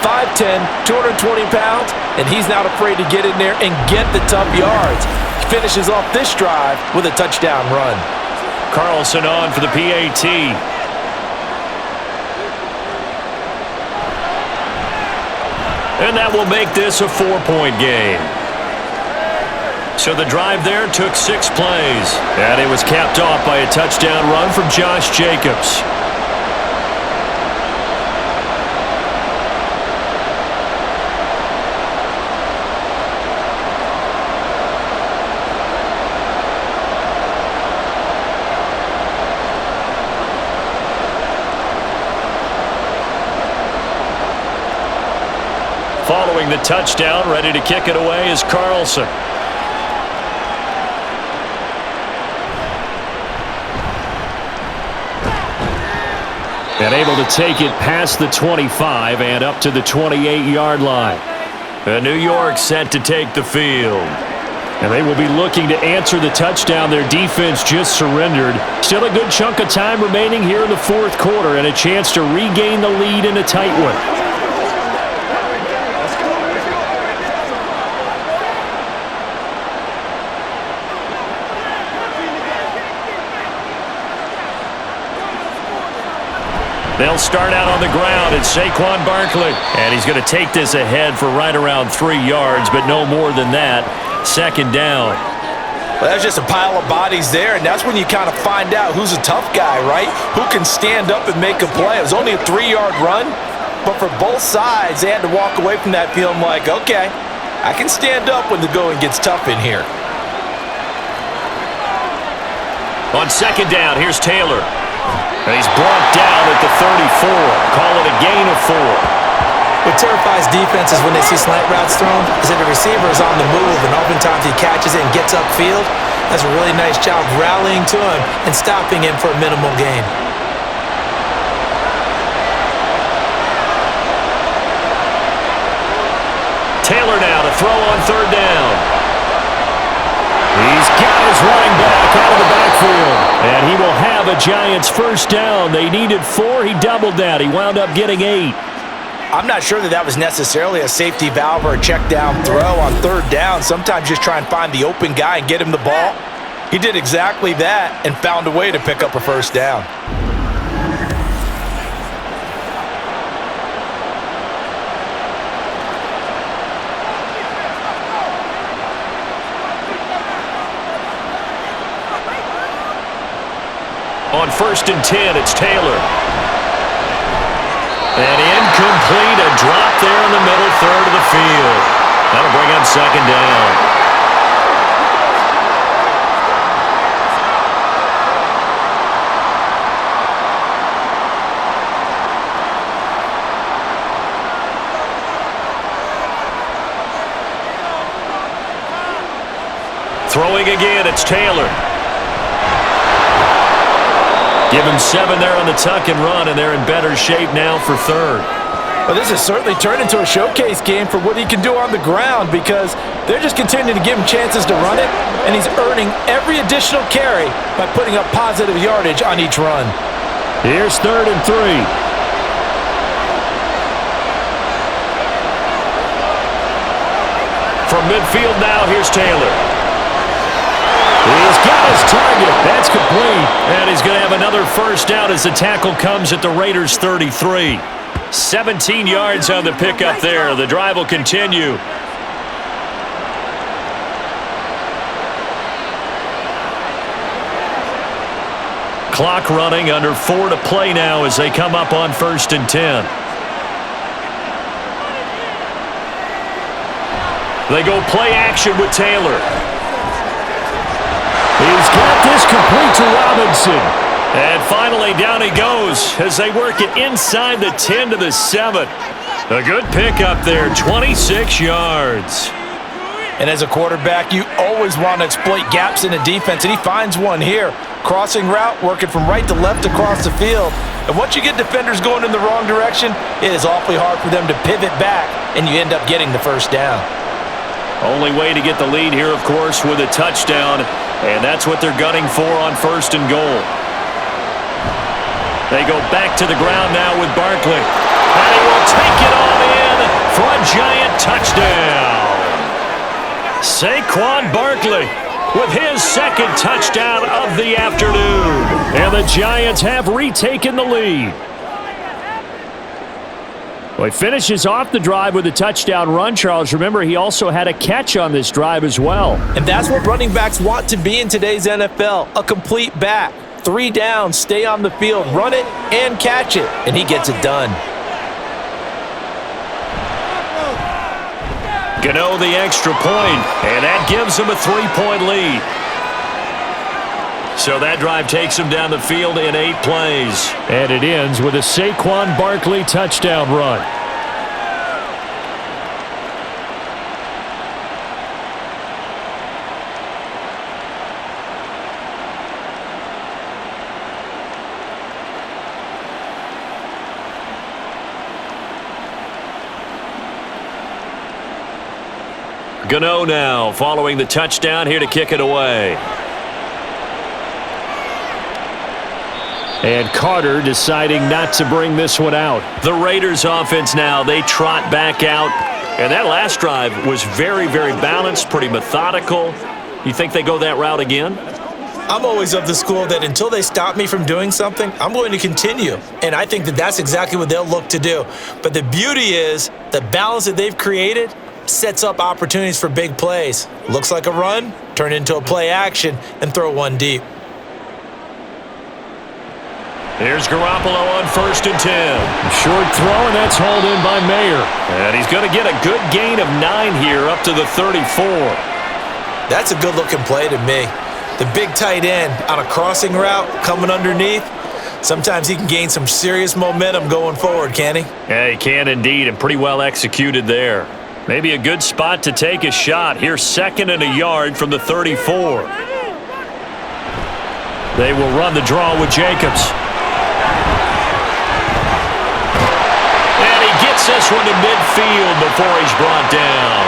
5'10", 220 pounds, and he's not afraid to get in there and get the tough yards. He finishes off this drive with a touchdown run. Carlson on for the PAT. And that will make this a 4-point game. So the drive there took 6 plays. And it was capped off by a touchdown run from Josh Jacobs. Following the touchdown, ready to kick it away is Carlson. And able to take it past the 25 and up to the 28-yard line. And New York set to take the field. And they will be looking to answer the touchdown their defense just surrendered. Still a good chunk of time remaining here in the 4th quarter and a chance to regain the lead in a tight one. They'll start out on the ground. It's Saquon Barkley. And he's going to take this ahead for right around 3 yards, but no more than that. 2nd down. Well, that's just a pile of bodies there, and that's when you kind of find out who's a tough guy, right? Who can stand up and make a play. It was only a 3-yard run, but for both sides, they had to walk away from that feeling like, okay, I can stand up when the going gets tough in here. On 2nd down, here's Taylor. And he's brought down at the 34. Call it a gain of 4. What terrifies defenses when they see slant routes thrown is that the receiver is on the move, and oftentimes he catches it and gets upfield. That's a really nice job rallying to him and stopping him for a minimal gain. Taylor now to throw on 3rd down. He's got his running back out of the backfield. And he will have a Giants 1st down. They needed 4. He doubled that. He wound up getting 8. I'm not sure that was necessarily a safety valve or a check down throw on 3rd down. Sometimes just try and find the open guy and get him the ball. He did exactly that and found a way to pick up a 1st down. On 1st and 10, it's Taylor. And incomplete, a drop there in the middle third of the field. That'll bring up second down. Throwing again, it's Taylor. Give him 7 there on the tuck and run, and they're in better shape now for third. Well, this has certainly turned into a showcase game for what he can do on the ground because they're just continuing to give him chances to run it, and he's earning every additional carry by putting up positive yardage on each run. Here's 3rd and 3. From midfield now, here's Taylor. He's got his target. That's complete. And he's going to have another first down as the tackle comes at the Raiders' 33. 17 yards on the pickup there. The drive will continue. Clock running, under 4 to play now as they come up on 1st and 10. They go play action with Taylor. He's got this complete to Robinson. And finally down he goes as they work it inside the 10 to the 7. A good pickup there, 26 yards. And as a quarterback, you always want to exploit gaps in the defense, and he finds one here. Crossing route, working from right to left across the field. And once you get defenders going in the wrong direction, it is awfully hard for them to pivot back, and you end up getting the first down. Only way to get the lead here, of course, with a touchdown, and that's what they're gunning for on 1st and goal. They go back to the ground now with Barkley. And he will take it all in for a giant touchdown. Saquon Barkley with his 2nd touchdown of the afternoon. And the Giants have retaken the lead. Well, he finishes off the drive with a touchdown run, Charles. Remember, he also had a catch on this drive as well. And that's what running backs want to be in today's NFL, a complete back. 3 downs, stay on the field, run it, and catch it. And he gets it done. Gano the extra point, and that gives him a 3-point lead. So that drive takes him down the field in 8 plays. And it ends with a Saquon Barkley touchdown run. Gano now following the touchdown here to kick it away. And Carter deciding not to bring this one out. The Raiders offense now, they trot back out. And that last drive was very, very balanced, pretty methodical. You think they go that route again? I'm always of the school that until they stop me from doing something, I'm going to continue. And I think that that's exactly what they'll look to do. But the beauty is the balance that they've created sets up opportunities for big plays. Looks like a run, turn into a play action, and throw one deep. Here's Garoppolo on 1st and 10. Short throw, and that's hauled in by Mayer. And he's going to get a good gain of 9 here up to the 34. That's a good-looking play to me. The big tight end on a crossing route coming underneath. Sometimes he can gain some serious momentum going forward, can he? Yeah, he can indeed, and pretty well executed there. Maybe a good spot to take a shot. Here's 2nd and a yard from the 34. They will run the draw with Jacobs. And he gets this one to midfield before he's brought down.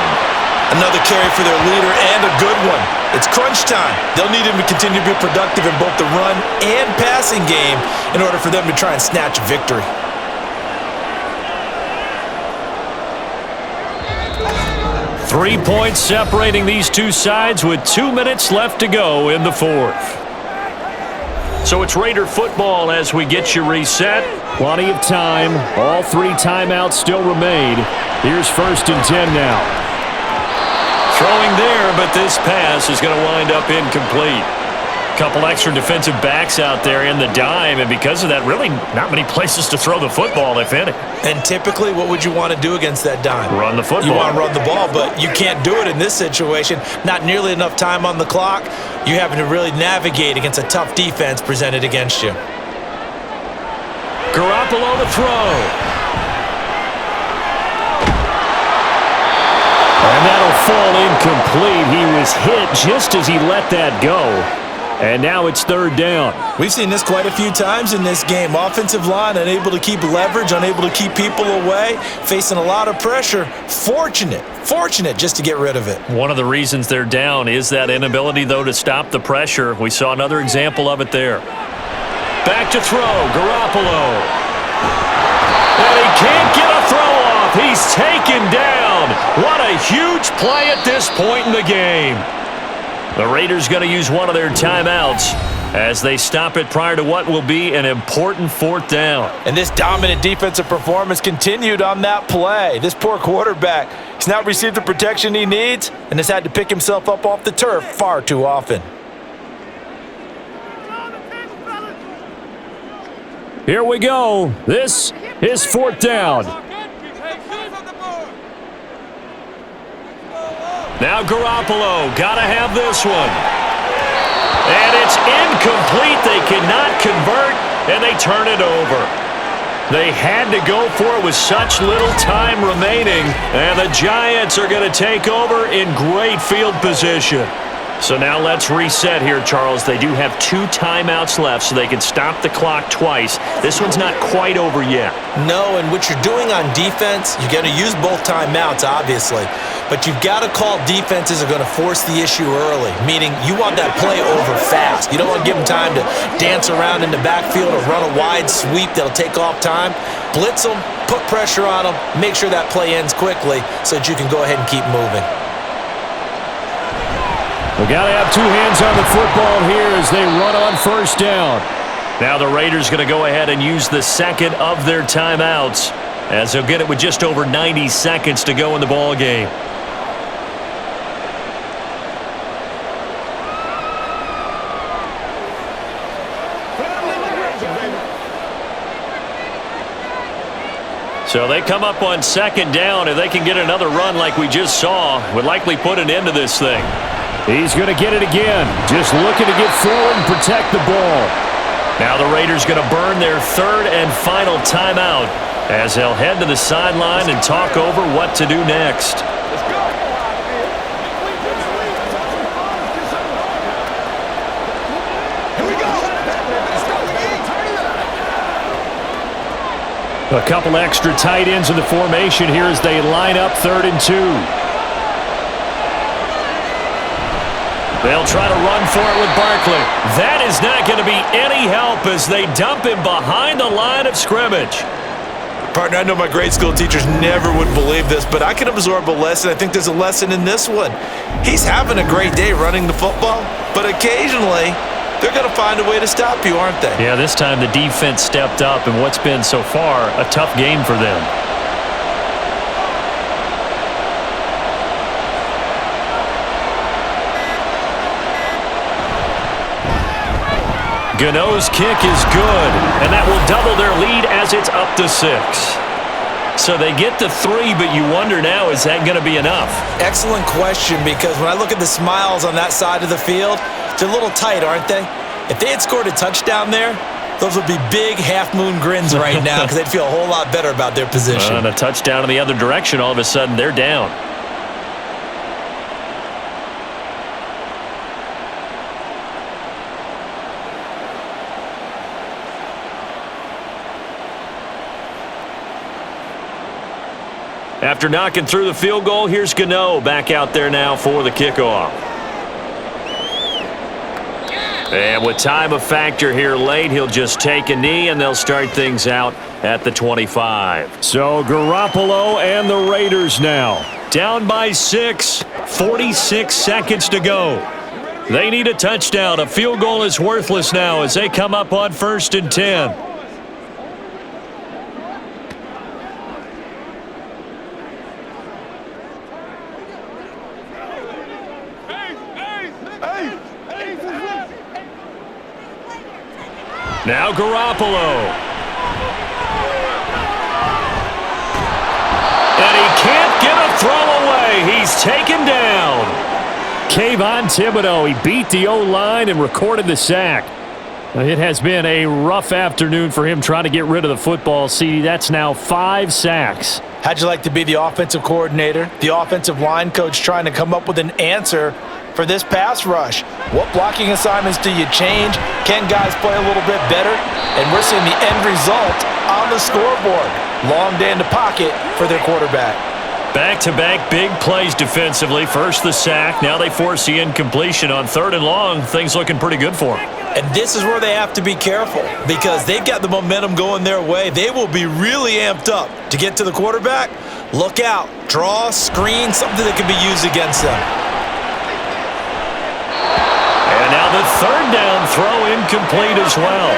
Another carry for their leader and a good one. It's crunch time. They'll need him to continue to be productive in both the run and passing game in order for them to try and snatch a victory. Three points separating these two sides with 2 minutes left to go in the 4th. So it's Raider football as we get you reset. Plenty of time. All 3 timeouts still remain. Here's 1st and 10 now. Throwing there, but this pass is going to wind up incomplete. Couple extra defensive backs out there in the dime, and because of that, really not many places to throw the football, if any. And typically, what would you want to do against that dime? Run the football. You want to run the ball, but you can't do it in this situation. Not nearly enough time on the clock. You're having to really navigate against a tough defense presented against you. Garoppolo to throw. And that'll fall incomplete. He was hit just as he let that go. And now it's third down. We've seen this quite a few times in this game. Offensive line unable to keep leverage, unable to keep people away, facing a lot of pressure. Fortunate just to get rid of it. One of the reasons they're down is that inability, though, to stop the pressure. We saw another example of it there. Back to throw, Garoppolo. And he can't get a throw off. He's taken down. What a huge play at this point in the game. The Raiders going to use one of their timeouts as they stop it prior to what will be an important fourth down. And this dominant defensive performance continued on that play. This poor quarterback, he's not received the protection he needs and has had to pick himself up off the turf far too often. Here we go. This is fourth down. Now Garoppolo, gotta have this one. And it's incomplete. They cannot convert, and they turn it over. They had to go for it with such little time remaining, and the Giants are going to take over in great field position. So now let's reset here, Charles. They do have 2 timeouts left, so they can stop the clock twice. This one's not quite over yet. No, and what you're doing on defense, you're going to use both timeouts, obviously. But you've got to call defenses are going to force the issue early, meaning you want that play over fast. You don't want to give them time to dance around in the backfield or run a wide sweep that'll take off time. Blitz them, put pressure on them, make sure that play ends quickly so that you can go ahead and keep moving. We got to have 2 hands on the football here as they run on first down. Now the Raiders going to go ahead and use the second of their timeouts as they'll get it with just over 90 seconds to go in the ball game. So they come up on second down. If they can get another run like we just saw, would likely put an end to this thing. He's going to get it again. Just looking to get forward and protect the ball. Now the Raiders going to burn their third and final timeout as they'll head to the sideline and talk over what to do next. A couple extra tight ends in the formation here as they line up 3rd and 2. They'll try to run for it with Barkley. That is not going to be any help as they dump him behind the line of scrimmage. Partner, I know my grade school teachers never would believe this, but I can absorb a lesson. I think there's a lesson in this one. He's having a great day running the football, but occasionally they're going to find a way to stop you, aren't they? Yeah, this time the defense stepped up in what's been so far a tough game for them. Gano's kick is good, and that will double their lead as it's up to 6. So they get to 3, but you wonder now, is that going to be enough? Excellent question, because when I look at the smiles on that side of the field, they're a little tight, aren't they? If they had scored a touchdown there, those would be big half-moon grins right now because they'd feel a whole lot better about their position. And a touchdown in the other direction, all of a sudden they're down. After knocking through the field goal, here's Gano back out there now for the kickoff. And with time a factor here late, he'll just take a knee, and they'll start things out at the 25. So Garoppolo and the Raiders now down by 6, 46 seconds to go. They need a touchdown. A field goal is worthless now as they come up on 1st and 10. Now Garoppolo. And he can't get a throw away. He's taken down. Kayvon Thibodeau, he beat the O-line and recorded the sack. It has been a rough afternoon for him trying to get rid of the football. See, that's now 5 sacks. How'd you like to be the offensive coordinator, the offensive line coach trying to come up with an answer for this pass rush? What blocking assignments do you change? Can guys play a little bit better? And we're seeing the end result on the scoreboard. Long day in the pocket for their quarterback. Back-to-back big plays defensively. First the sack. Now they force the incompletion on 3rd and long. Things looking pretty good for them. And this is where they have to be careful because they've got the momentum going their way. They will be really amped up to get to the quarterback. Look out. Draw, screen, something that can be used against them. And now the 3rd down throw incomplete as well.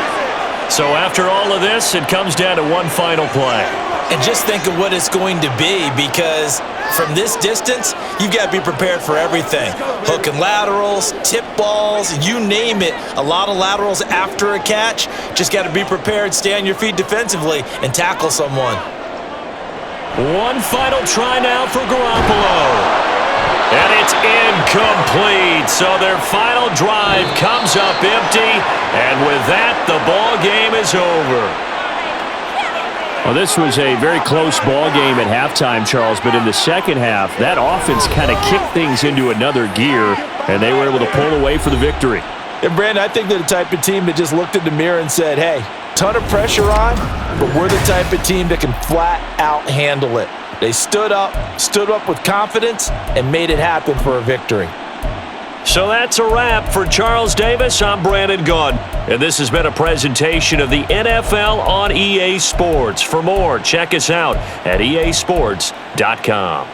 So after all of this, it comes down to one final play. And just think of what it's going to be because from this distance, you've got to be prepared for everything. Hook and laterals, tip balls, you name it. A lot of laterals after a catch. Just got to be prepared, stay on your feet defensively, and tackle someone. One final try now for Garoppolo. And it's incomplete. So their final drive comes up empty. And with that, the ball game is over. Well, this was a very close ball game at halftime, Charles, but in the second half, that offense kind of kicked things into another gear, and they were able to pull away for the victory. And, Brandon, I think they're the type of team that just looked in the mirror and said, hey, ton of pressure on, but we're the type of team that can flat out handle it. They stood up with confidence, and made it happen for a victory. So that's a wrap for Charles Davis. I'm Brandon Gunn, and this has been a presentation of the NFL on EA Sports. For more, check us out at easports.com.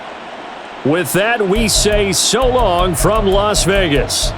With that, we say so long from Las Vegas.